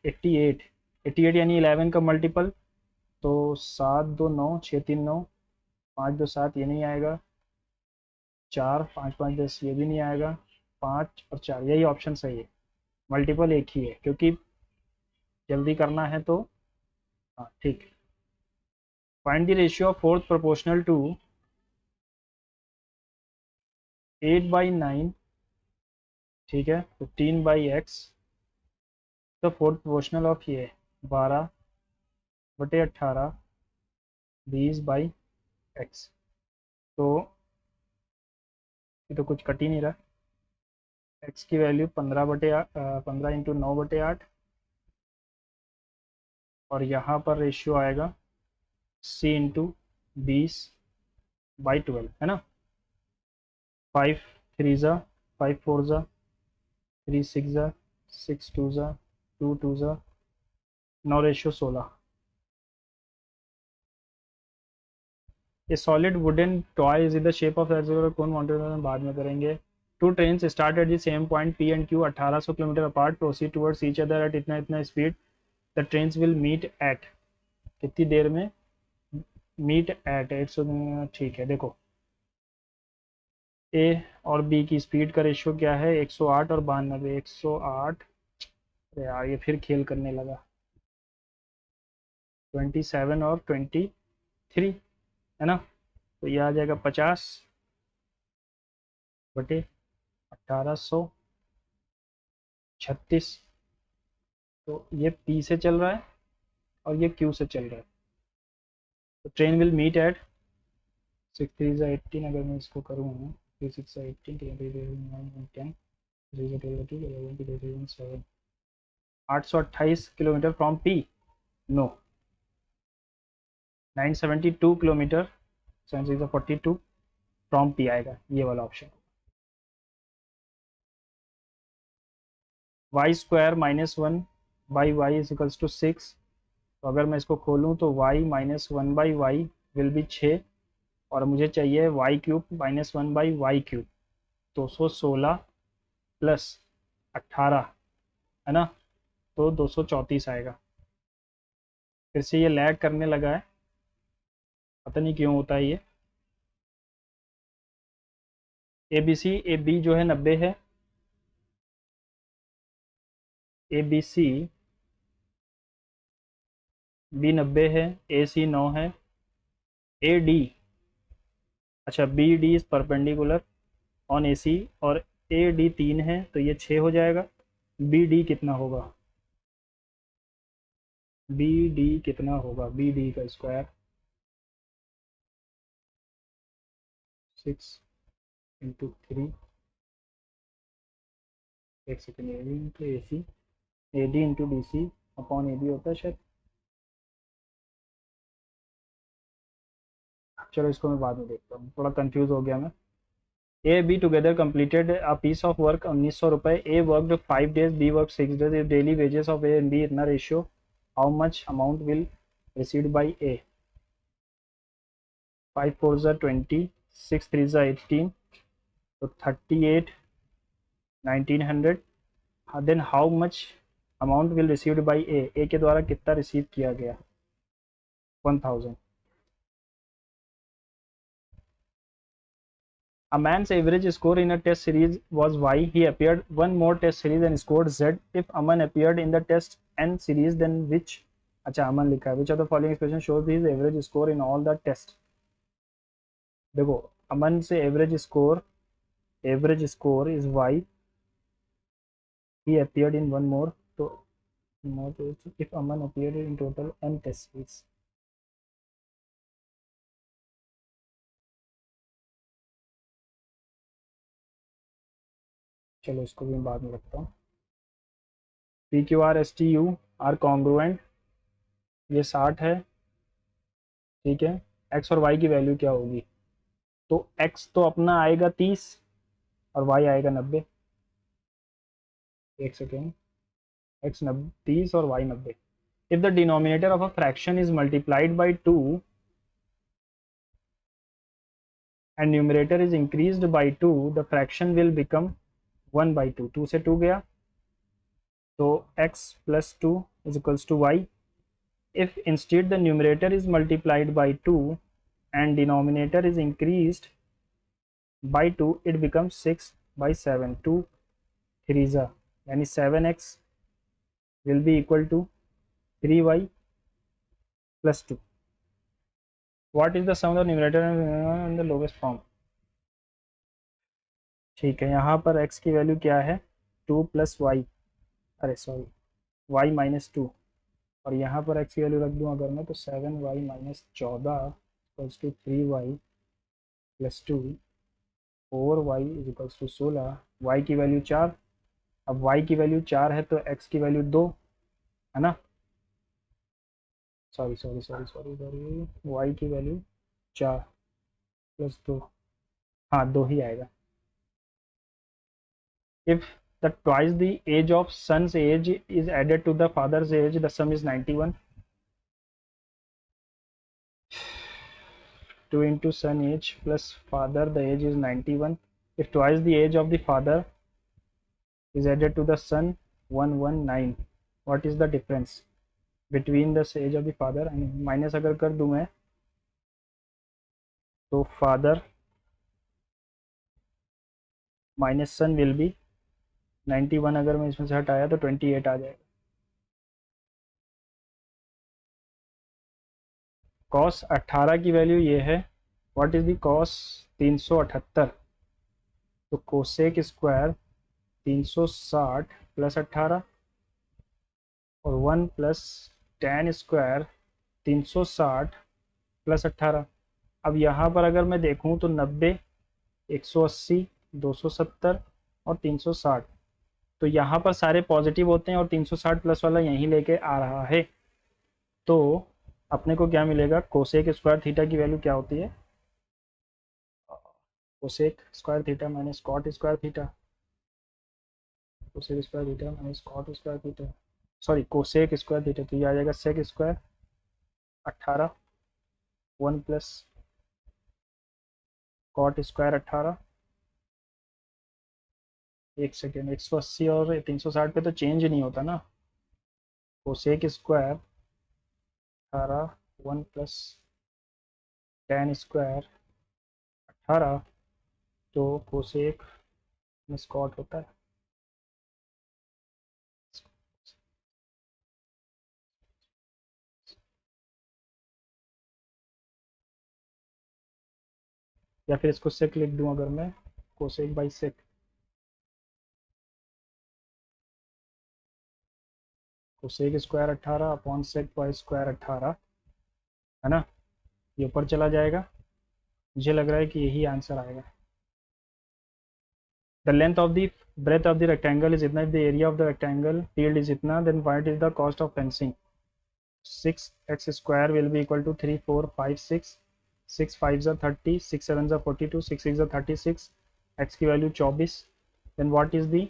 [SPEAKER 1] 88, 88 यानी 11 का मल्टीपल, तो 7 2 9, 6 3 9, 5 2 7, ये नहीं आएगा। 4 5 5 10, ये भी नहीं आएगा। 5 और 4, यही ऑप्शन सही है। मल्टीपल एक ही है, क्योंकि जल्दी करना है तो। हाँ ठीक। Find the ratio of fourth proportional to 8/9, ठीक है, 15/x। The fourth proportional of ये 12/18, 20/x। तो ये तो कुछ कट ही नहीं रहा। एक्स की वैल्यू 15/8 और यहाँ पर रेशियो आएगा सी इंटू 20/12 है ना। 5 3 ज़ा 5 4 ज़ा 3 6 ज़ा 6 2 ज़ा 2 2 ज़ा 9 ratio 16। A solid wooden toy is in the shape of cone mountain बाद में करेंगे। Two train start at the same point P and Q 1800 kilometre apart proceed towards each other at इतना इतना speed. The trains will meet at कितनी देर में। Meet at 100। ठीक है देखो, ए और बी की स्पीड का रेशियो क्या है 108 और 92। 108, अरे यार ये फिर खेल करने लगा। 27 और 23 है ना, तो ये आ जाएगा 50/1836। तो ये पी से चल रहा है और ये क्यू से चल रहा है। तो ट्रेन विल मीट एट 6 3 18। अगर मैं इसको करूँ 3 6 18 10 828 kilometre from P. No, 972 kilometre 7 6 42 from P आएगा ये वाला ऑप्शन। y² - 1/y = 6। तो अगर मैं इसको खोलूँ तो y-1/y विल बी 6 और मुझे चाहिए y³ - 1/y³। 216 प्लस 18 है ना, तो 234 आएगा। फिर से ये लैग करने लगा है, पता नहीं क्यों होता है ये। ए बी जो है 90 है, ABC बी 90 है, AC 9 है, AD अच्छा BD is perpendicular on AC और AD 3 है तो ये 6 हो जाएगा। BD कितना होगा, BD कितना होगा, BD का स्क्वायर 6 × 3। एक second, AD into AC, AD into DC upon AB होता है शायद। चलो इसको मैं बाद में देखता हूँ, थोड़ा कंफ्यूज हो गया मैं। A B together completed a piece of work 1900 रुपए। A worked 5 days, B work 6 days। If daily wages of A and B इतना ratio, how much amount will received by A. 5 4 ज़ा 20, 6 3 ज़ा 18, तो 38 1900। Then how much amount will received by A के द्वारा कितना receive किया गया 1000। A man's average score in a test series was Y. He appeared one more test series and scored Z. If Aman appeared in the test N series, then which? अच्छा अमन लिखा है, which of the following expression shows his average score in all the test। देखो, अमन से average score is Y। He appeared in one more, तो more तो if Aman appeared in total N test series। चलो इसको भी मैं बाद में रखता हूँ। PQR STU आर कॉन्ग्रुएंट, ये 60 है, ठीक है। एक्स और वाई की वैल्यू क्या होगी, तो एक्स तो अपना आएगा 30 और वाई आएगा 90। एक सेकेंड, एक्स 30 और Y 90। If the denominator of a fraction is multiplied by 2 and numerator is increased by 2, the fraction will become 1/2। 2 से 2 गया तो x + 2 = y। if instead the numerator is multiplied by 2 and denominator is increased by 2, it becomes 6/7। 2 3 ज़ा यानी 7x will be equal to 3y + 2। what is the sum of the numerator and the lowest form। ठीक है, यहाँ पर x की value क्या है 2 + y, अरे सॉरी y - 2, और यहाँ पर x की वैल्यू रख दूँ अगर मैं तो 7y - 14 = 3y + 2 4y is equals to 16, y की वैल्यू 4। अब y की वैल्यू 4 है तो x की वैल्यू 2 है ना, sorry sorry sorry sorry sorry, y की वैल्यू 4 प्लस 2, हाँ 2 ही आएगा। If the twice the age of son's age is added to the father's age, the sum is 91. 2 into son age plus father, the age is 91. If twice the age of the father is added to the son, 119. What is the difference between the age of the father and minus अगर कर दूं मैं तो father minus son will be 91, अगर मैं इसमें से हटाया तो 28 आ जाएगा। cos 18 की वैल्यू ये है, व्हाट इज द cos 378, तो कोसेक स्क्वायर 360 प्लस 18 और 1 प्लस tan स्क्वायर 360 प्लस 18। अब यहाँ पर अगर मैं देखूँ तो 90, 180, 270 और 360, तो यहाँ पर सारे पॉजिटिव होते हैं और 360 प्लस वाला यहीं लेके आ रहा है। तो अपने को क्या मिलेगा, कोसेक स्क्वायर थीटा की वैल्यू क्या होती है, cosec square theta minus cot square theta, cosec square theta minus cot square theta, sorry cosec square theta, तो ये आ जाएगा sec square 18, 1 plus cot square 18, एक सेकेंड, 180 और 360 पे तो चेंज नहीं होता ना, cosec square 18, 1 plus tan square 18, तो कोसेक में कॉट होता है। या फिर इसको सेक लिख दूं अगर मैं, cosec by sec, cosec square 18 upon sec by square 18, है ना, ये ऊपर चला जाएगा। मुझे लग रहा है कि यही आंसर आएगा। The length of the breadth of the rectangle is इतना, if the area of the rectangle field is इतना, then what is the cost of fencing? 6x square will be equal to 3 4 5 6, 6 5 are 30, 6 7 are 42, 6 6 are 36, x की value 24, then what is the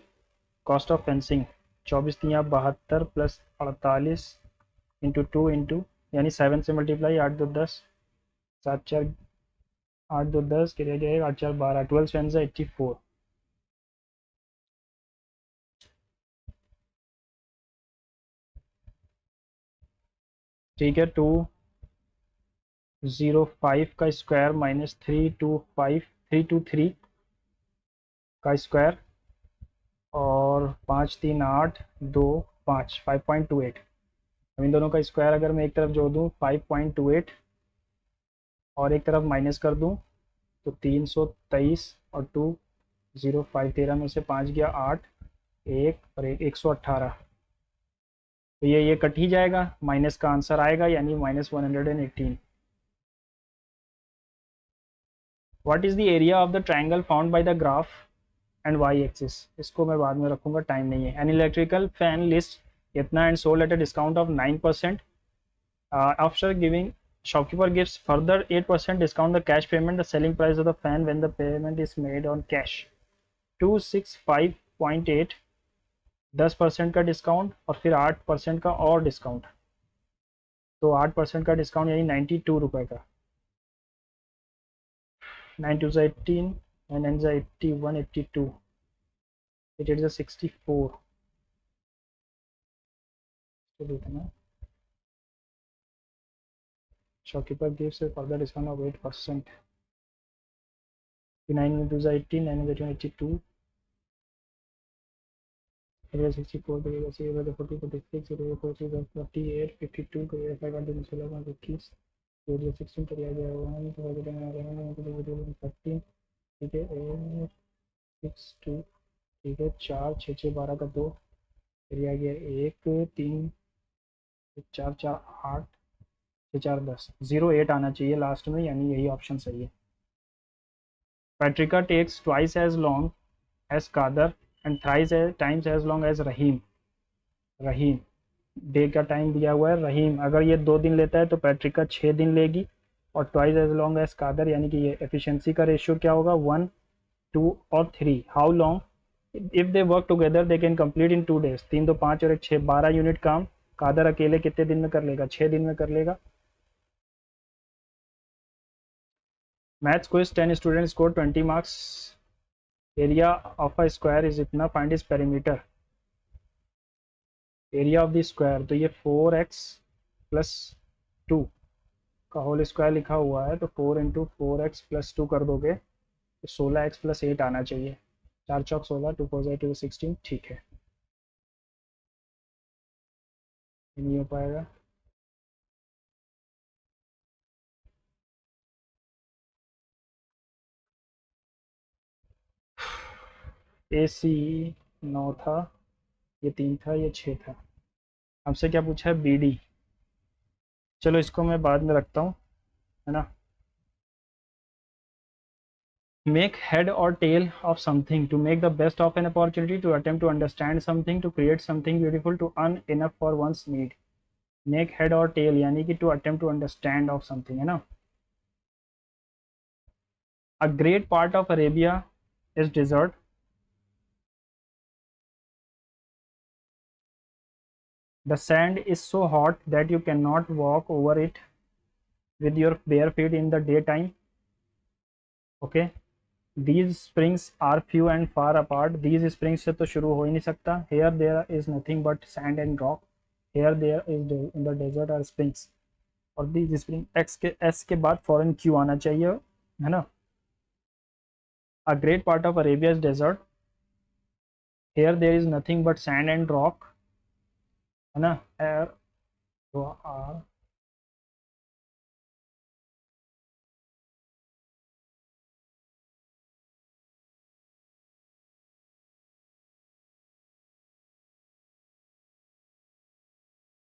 [SPEAKER 1] cost of fencing? 24 तियाँ 72 plus 48 into 2 into, यानी 7 से multiply, 8 2 10, 7 4 8 2 10 के रह जाएगा, 8 4 12, 12 7 से 84। ठीक है, 205 का स्क्वायर माइनस 325 323 का स्क्वायर और 5 3 8 2 5 5.28। अब इन दोनों का स्क्वायर अगर मैं एक तरफ जोड़ दूँ 5.28 और एक तरफ माइनस कर दूँ तो 323 और 205, 13 में से 5 गया 8, 1 और 1 118, तो ये कट ही जाएगा, माइनस का आंसर आएगा यानी -118। What is the area of the triangle found by the graph and Y axis, इसको मैं बाद में रखूंगा, टाइम नहीं है। एन इलेक्ट्रिकल फैन लिस्ट इतना and sold at a discount of 9%, after giving shopkeeper gives further 8% discount the cash payment, the selling price of the fan when the payment is made on cash 265.8, 10% का discount और फिर 8% का और discount, तो 8% का discount यानी 92 रुपये का, 9 2 18 and 9 81 82, it is a 64, तो देखना shopkeeper gives a further discount of 8%, 9 2 18, 9 82, it is 64, it is 40 46, it is 48 52, it is 5 21, तो 16 चला गया 1 13, ठीक है, 6 2, ठीक है, 4 6 6 12 का 2, फिर आ गया 1 3 4 4 8 6 4 10, 08 आना चाहिए लास्ट में, यानी यही ऑप्शन सही है। Patrika takes twice as long as Kader and thrice times as long as Rahim. Rahim, day का टाइम दिया हुआ है रहीम, अगर ये 2 दिन लेता है तो पैट्रिका 6 दिन लेगी, और twice as long as Kadar, यानी कि ये एफिशिएंसी का रेशियो क्या होगा 1, 2 और 3। How long if they work together they can complete in 2 days। 3 2 5 और 1 6, 12 यूनिट काम कादर अकेले कितने दिन में कर लेगा, 6 दिन में कर लेगा। Maths quiz 10 student score 20 marks. Area of a square is इतना, find is perimeter. Area of the square, तो ये 4x प्लस 2 का होल स्क्वायर लिखा हुआ है, तो 4 इंटू 4x प्लस 2 कर दोगे तो 16x प्लस 8 आना चाहिए। 4 चौक 16, 2 4 2 16, ठीक है, नहीं हो पाएगा। ए सी 9 था, ये 3 था, ये 6 था। हमसे क्या पूछा है, बी डी। चलो इसको मैं बाद में रखता हूँ, है ना। Make head or tail of something, to make the best of an opportunity, to attempt to understand something, to create something beautiful, to earn enough for one's need। Make head or tail यानी कि to attempt to understand of something, है ना। A great part of Arabia is desert। The sand is so hot that you cannot walk over it with your bare feet in the daytime। Okay, these springs are few and far apart। These springs से तो शुरू हो ही नहीं सकता। Here there is nothing but sand and rock। Here there is in the desert are springs। और these spring x के s के बाद फॉरन q आना चाहिए, है ना। A great part of Arabia is desert। Here there is nothing but sand and rock, है ना। Air तो r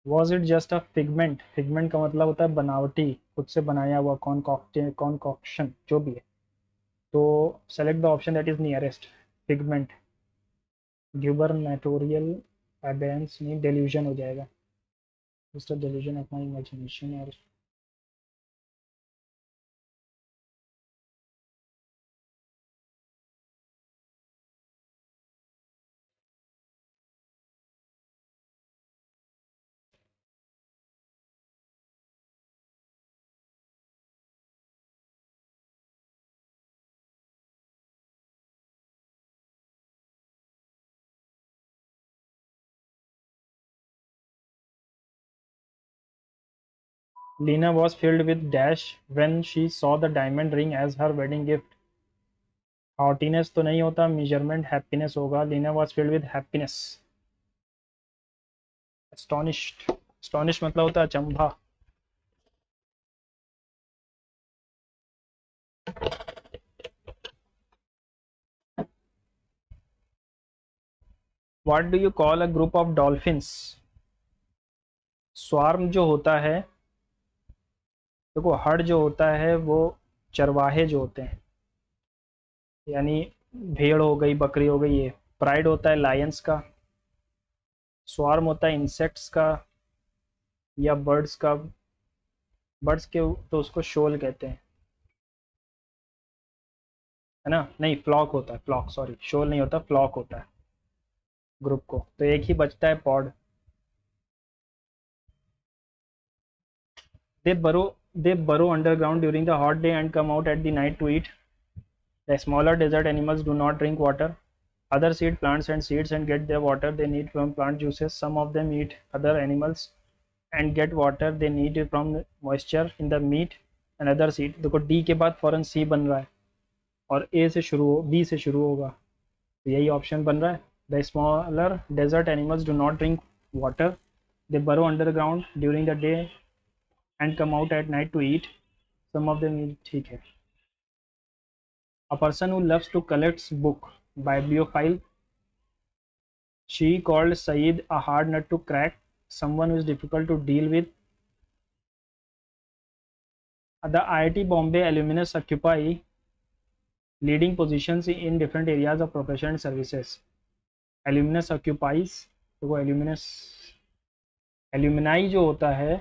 [SPEAKER 1] was it just a figment. Figment का मतलब होता है बनावटी, खुद से बनाया हुआ, कॉन्कॉक्शन जो भी है। तो select the option that is nearest. Figment, gubernatorial abeyance नहीं, डेल्यूजन हो जाएगा। Just a delusion of my imagination. और Lena was filled with dash when she saw the diamond ring as her wedding gift। Haughtiness तो नहीं होता, measurement happiness होगा। Leena was filled with happiness. Astonished, astonish मतलब होता है अचंभा। What do you call a group of dolphins. Swarm जो होता है, देखो हर्ड जो होता है वो चरवाहे जो होते हैं, यानी भेड़ हो गई, बकरी हो गई। ये प्राइड होता है लायंस का। स्वार्म होता है इंसेक्ट्स का या बर्ड्स का। बर्ड्स के तो उसको शोल कहते हैं, है ना। नहीं, फ्लॉक होता है, फ्लॉक, सॉरी, शोल नहीं होता, फ्लॉक होता है ग्रुप को। तो एक ही बचता है pod. They burrow underground during the hot day and come out at the night to eat। The smaller desert animals do not drink water. Others eat plants and seeds and get their water they need from plant juices। Some of them eat other animals and get water they need from moisture in the meat and others eat। देखो D के बाद फौरन सी बन रहा है और ए से शुरू हो, बी से शुरू होगा, तो यही ऑप्शन बन रहा है। The smaller desert animals do not drink water। They burrow underground during the day and come out at night to eat। Some of them eat, ठीक है। A person who loves to collect book, bibliophile। She called Saeed a hard nut to crack, someone who is difficult to deal with। The IIT Bombay alumnus occupy leading positions in different areas of profession and services. Alumnus occupies, तो वो एल्यूमिनस, alumni जो होता है,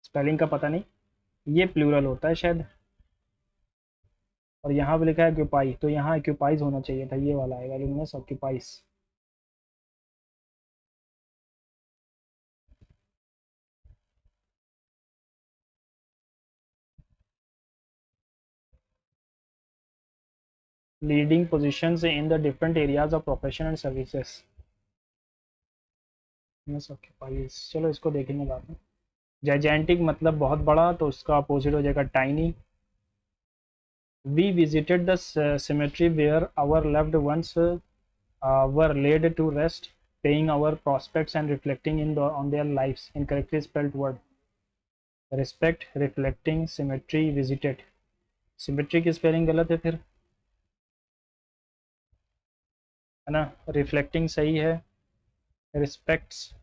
[SPEAKER 1] spelling का पता नहीं, ये plural होता है शायद, और यहाँ पे लिखा है ऑक्यूपाई, तो यहाँ ऑक्यूपाइज होना चाहिए था, ये वाला आएगा alumnus occupies. Leading positions in the different areas of profession and services, occupies. चलो इसको देखेंगे बाद में। जाइजेंटिक मतलब बहुत बड़ा, तो उसका अपोजिट हो जाएगा tiny. We visited the cemetery where our loved ones were laid to rest, paying our prospects and reflecting on their lives. Incorrectly spelled word, respect, reflecting, cemetery, visited। Symmetry की spelling गलत है फिर, है ना। Reflecting सही है, respects,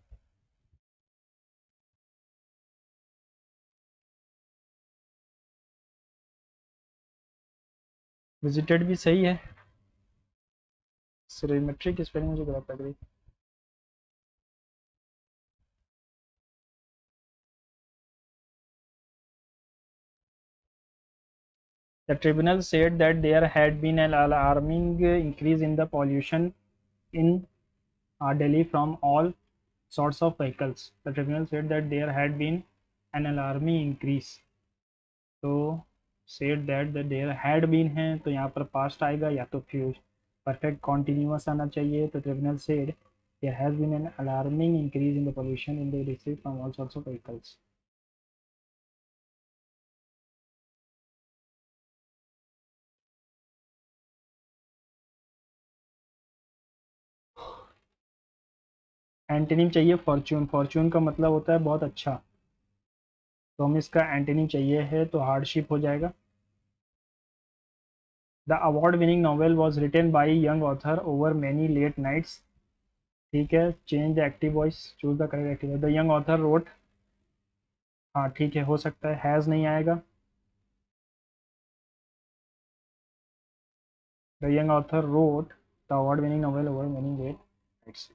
[SPEAKER 1] visited भी सही है, सिमेट्री की स्पेलिंग मुझे गलत लग रही। The tribunal said that there had been an alarming increase in the pollution in Delhi from all sorts of vehicles. The tribunal said that there had been an alarming increase. तो said that there had been है, तो यहाँ पर past आएगा या तो fuse perfect continuous आना चाहिए। तो tribunal said there has been an alarming increase in the pollution in the district from all sorts of vehicles। Antonym चाहिए फॉर्च्यून, फॉर्च्यून का मतलब होता है बहुत अच्छा, तो हमें इसका एंटोनिम चाहिए है, तो हार्डशिप हो जाएगा। The award winning novel was written by young author over many late nights. ठीक है, change the active voice, choose the correct active. The young author wrote, हाँ ठीक है, हो सकता है, हैज़ नहीं आएगा। The young author wrote the award winning novel over many late nights.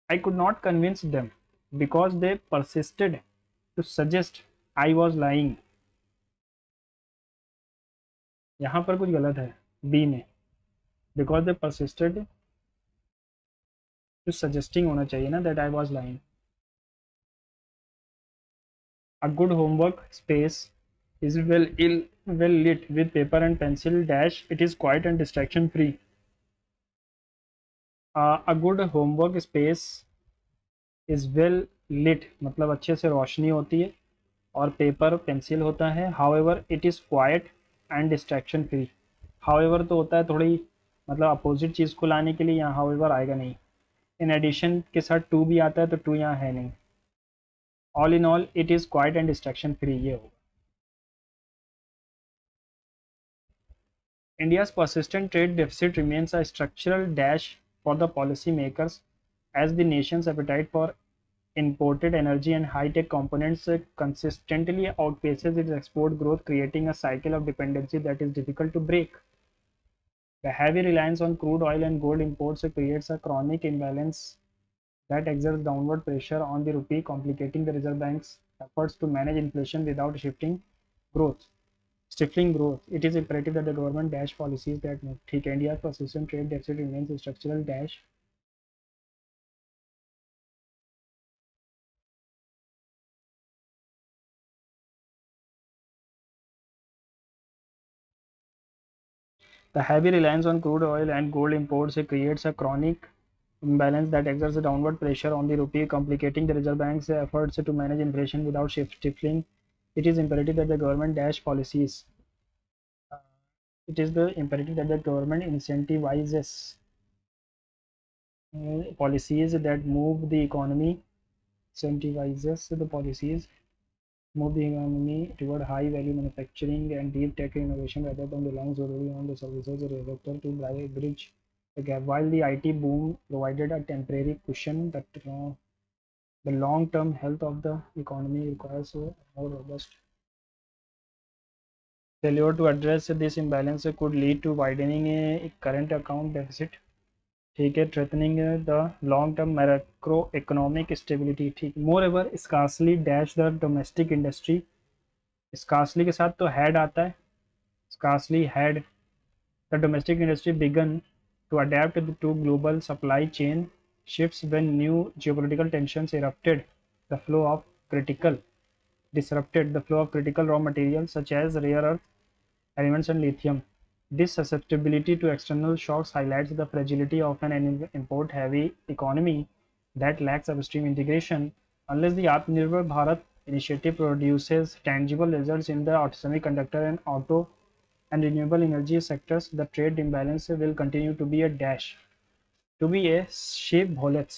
[SPEAKER 1] I could not convince them because they persisted to suggest I was lying। यहाँ पर कुछ गलत है बी में, because they persisted to suggesting होना चाहिए ना that I was lying। A good homework space is well lit with paper and pencil dash, it is quiet and distraction free। A good homework space is well lit मतलब अच्छे से रोशनी होती है, और paper pencil होता है। However it is quiet and distraction free. However तो होता है थोड़ी, मतलब अपोजिट चीज़ को लाने के लिए, यहाँ हाउएवर आएगा नहीं। इन एडिशन के साथ टू भी आता है, तो टू यहाँ है नहीं। All in all it is quiet and distraction free, ये होगा। India's persistent trade deficit remains a structural dash for the policymakers as the nation's appetite for imported energy and high-tech components consistently outpaces its export growth, creating a cycle of dependency that is difficult to break। The heavy reliance on crude oil and gold imports creates a chronic imbalance that exerts downward pressure on the rupee, complicating the Reserve Bank's efforts to manage inflation without growth. Stifling growth, it is imperative that the government dash policies that take India's persistent trade deficit remains a structural dash the heavy reliance on crude oil and gold imports creates a chronic imbalance that exerts a downward pressure on the rupee, complicating the Reserve Bank's efforts to manage inflation without stifling. It is imperative that the government dash policies. It is the imperative that the government incentivizes policies that move the economy, incentivizes the policies move the economy toward high value manufacturing and deep tech innovation rather than relying solely on the services sector to bridge the gap. While the IT boom provided a temporary cushion, the long term health of the economy requires a more robust failure to address this imbalance could lead to widening a current account deficit, ठीक है, threatening the long term macro economic stability, ठीक। Moreover scarcely dash the domestic industry, scarcely के साथ तो had आता है, scarcely had the domestic industry began to adapt to global supply chain shifts when new geopolitical tensions the flow of critical disrupted the flow of critical raw materials such as rare earth elements and lithium. This susceptibility to external shocks highlights the fragility of an import heavy economy that lacks upstream integration. Unless the Atmanirbhar Bharat initiative produces tangible results in the semiconductor and auto and renewable energy sectors, the trade imbalance will continue to be a shape bullets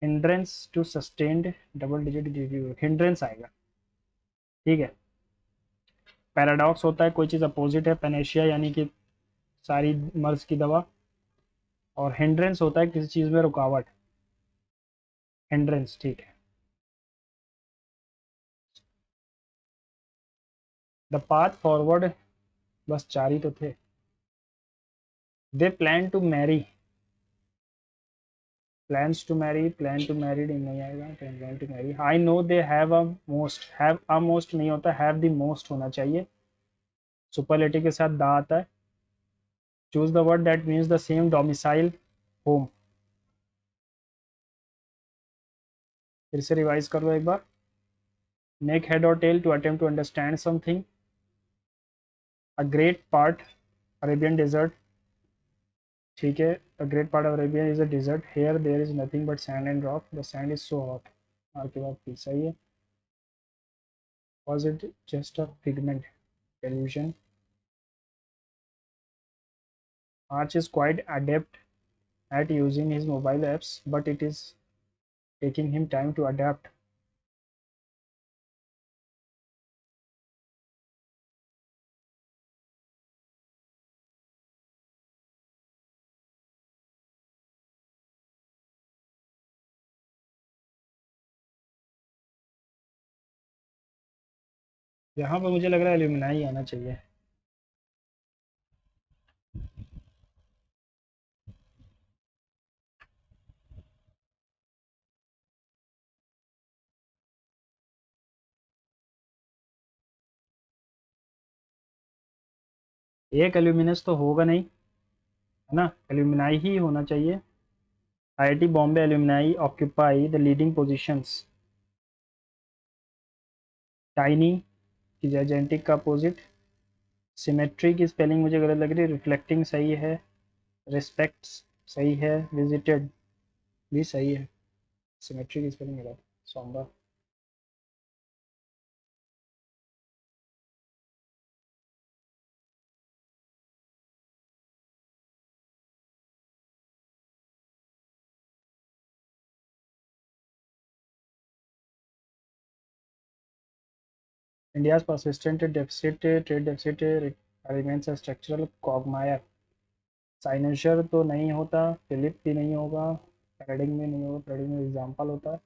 [SPEAKER 1] hindrance to sustained double digit review, hindrance आएगा, ठीक है। Paradox होता है कोई चीज़ opposite है, Panacea यानी कि सारी मर्ज की दवा, और हिंड्रेंस होता है किसी चीज़ में रुकावट, हिंड्रेंस, ठीक है। द पाथ फॉरवर्ड, बस चार ही तो थे। They plan to marry, plans to marry, plan to married नहीं आएगा, plan to marry. I know they have almost, have almost नहीं होता, हैव द मोस्ट होना चाहिए। सुपरलेटिव के साथ द आता है। Choose the word that means the same domicile, home. फिर से रिवाइज कर लो एक बार। नेक, हेड और tail, to attempt to understand something. A great part, Arabian desert, ठीक है। A great part of Arabia is a desert, here there is nothing but sand and rock, the sand is so hot. R के बाद फिर सही है। Was it just a figment illusion? Arch is quite adept at using his mobile apps, but it is taking him time to adapt. यहाँ पर मुझे लग रहा है एल्यूमिनाई आना चाहिए। एक एल्यूमिनस तो होगा नहीं, है ना, एल्यूमिनाई ही होना चाहिए। IIT Bombay alumni occupy the leading positions. Tiny की जाइजेंटिक का अपोजिट। सिमेट्री की स्पेलिंग मुझे गलत लग रही है, रिफ्लेक्टिंग सही है, रिस्पेक्ट्स सही है, विजिटेड भी सही है, सिमेट्री की स्पेलिंग गलत। Sombre. India's persistent deficit, trade deficit remains a structural quagmire. साइनेंशियर तो नहीं होता, फिलिप भी नहीं होगा, पैराडिग में नहीं होगा, पैराडिग में एग्जाम्पल होता है।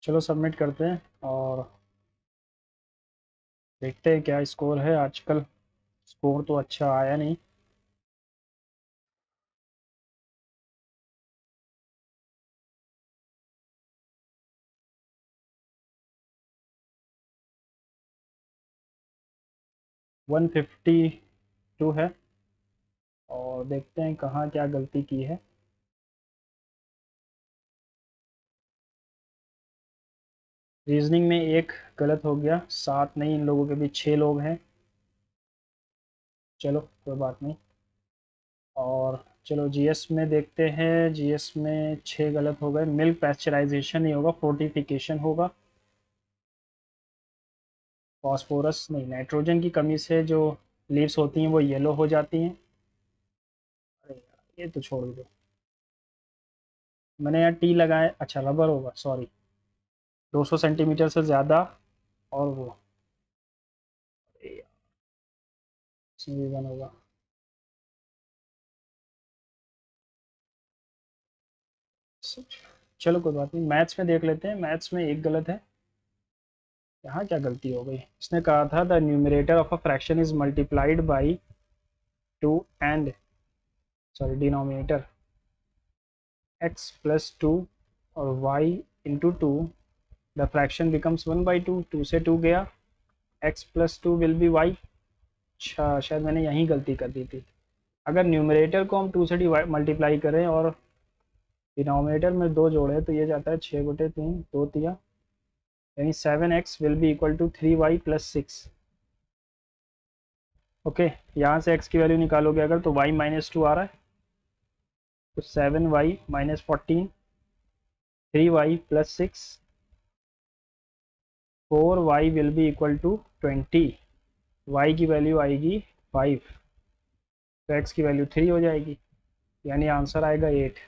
[SPEAKER 1] चलो सबमिट करते हैं और देखते हैं क्या स्कोर है। आजकल स्कोर तो अच्छा आया नहीं। वन फिफ्टी टू है, और देखते हैं कहाँ क्या गलती की है। रीजनिंग में एक गलत हो गया, 7 नहीं, इन लोगों के बीच 6 लोग हैं। चलो कोई बात नहीं। और चलो जीएस में देखते हैं, जीएस में 6 गलत हो गए। मिल्क पैस्चराइजेशन नहीं होगा, फोर्टिफिकेशन होगा। फॉस्फोरस नहीं, नाइट्रोजन की कमी से जो लीव्स होती हैं वो येलो हो जाती हैं। अरे यार ये तो छोड़ दो, मैंने यहाँ टी लगाया। अच्छा रबर होगा, सॉरी। 200 सेंटीमीटर से ज़्यादा। और वो, अरे यार, इसमें भी वन होगा। चलो कोई बात नहीं, मैथ्स में देख लेते हैं। मैथ्स में एक गलत है। यहाँ क्या गलती हो गई? इसने कहा था the numerator of a fraction is multiplied by 2 and, sorry denominator x plus 2 और y into 2, the fraction becomes 1/2। 2 से 2 गया, x plus 2 will be y। अच्छा शायद मैंने यहीं गलती कर दी थी। अगर न्यूमरेटर को हम 2 से मल्टीप्लाई करें और डिनोमिनेटर में 2 जोड़े तो ये जाता है 6/3, 2 तिया, यानी 7x will be equal to 3y plus 6। Okay, यहाँ से x की वैल्यू निकालोगे अगर तो y माइनस 2 आ रहा है, तो 7y minus 14, 3y plus 6, 4y will be equal to 20। y की वैल्यू आएगी 5, तो x की वैल्यू 3 हो जाएगी, यानी आंसर आएगा 8।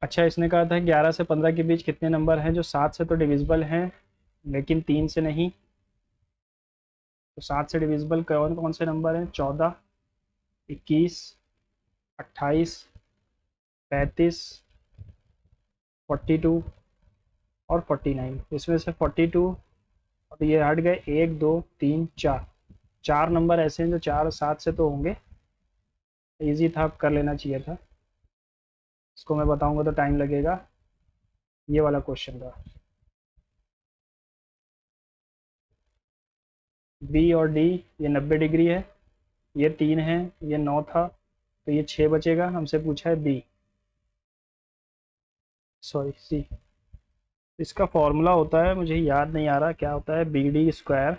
[SPEAKER 1] अच्छा इसने कहा था 11 से 15 के बीच कितने नंबर हैं जो 7 से तो डिविजिबल हैं लेकिन 3 से नहीं। तो 7 से डिविजिबल कौन कौन से नंबर हैं? 14, 21, 28, 35, 42 और 49। इसमें से 42 और ये हट गए, 1 2 3 4। 4 नंबर ऐसे हैं जो 4 7 से तो होंगे। इजी था, कर लेना चाहिए था। इसको मैं बताऊंगा तो टाइम लगेगा। ये वाला क्वेश्चन था। बी और डी, ये 90 डिग्री है, ये 3 है, ये 9 था, तो ये 6 बचेगा। हमसे पूछा है बी, सॉरी सी। इसका फॉर्मूला होता है, मुझे याद नहीं आ रहा क्या होता है, बी डी स्क्वायर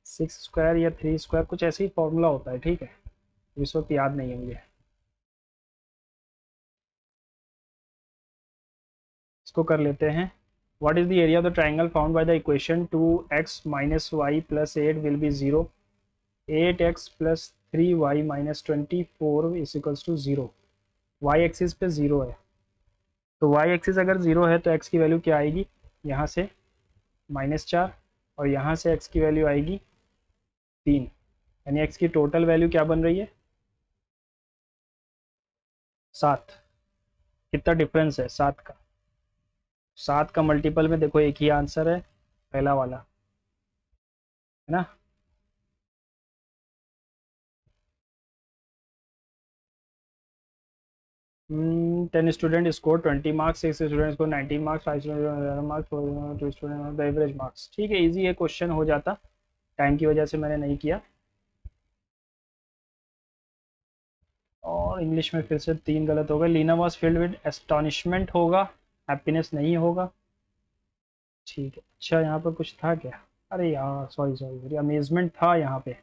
[SPEAKER 1] 6 स्क्वायर या 3 स्क्वायर, कुछ ऐसे ही फॉर्मूला होता है। ठीक है, इस वक्त याद नहीं है मुझे। इसको कर लेते हैं। What is the area of the triangle found by the equation 2x minus y plus 8 will be 0, 8x plus 3y minus 24 is equals to 0। Y axis पे 0 है, तो वाई एक्सिस अगर 0 है तो x की वैल्यू क्या आएगी? यहाँ से -4 और यहाँ से x की वैल्यू आएगी 3, यानी x की टोटल वैल्यू क्या बन रही है? 7। कितना डिफरेंस है 7 का? 7 का मल्टीपल में देखो एक ही आंसर है, पहला वाला, है ना। 10 student score 20 marks, 6 student score 19 marks, 5 student marks, 2 student the average marks. ठीक है, इजी है क्वेश्चन, हो जाता। टाइम की वजह से मैंने नहीं किया। और इंग्लिश में फिर से 3 गलत हो गए। लीना वॉज फील्ड विद एस्टॉनिशमेंट होगा, हैप्पीनेस नहीं होगा। ठीक है, अच्छा यहाँ पर कुछ था क्या? अरे यार सॉरी सॉरी सॉरी, अमेजमेंट था यहाँ पे।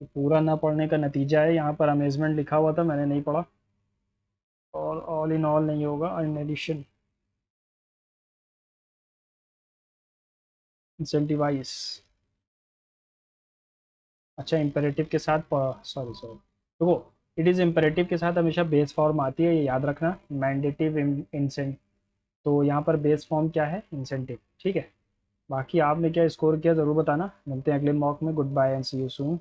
[SPEAKER 1] तो पूरा ना पढ़ने का नतीजा है, यहाँ पर अमेजमेंट लिखा हुआ था, मैंने नहीं पढ़ा। और ऑल इन ऑल नहीं होगा, इन एडिशन, इंसेंटिवाइज। अच्छा इम्पेरेटिव के साथ, सॉरी सॉरी, देखो इट इज़ इम्पेरेटिव के साथ हमेशा बेस फॉर्म आती है, ये याद रखना। मैंडेटिव, इंसेंट, तो यहाँ पर बेस फॉर्म क्या है? इंसेंटिव। ठीक है, बाकी आपने क्या स्कोर किया ज़रूर बताना। मिलते हैं अगले मॉक में। Good bye and see you soon.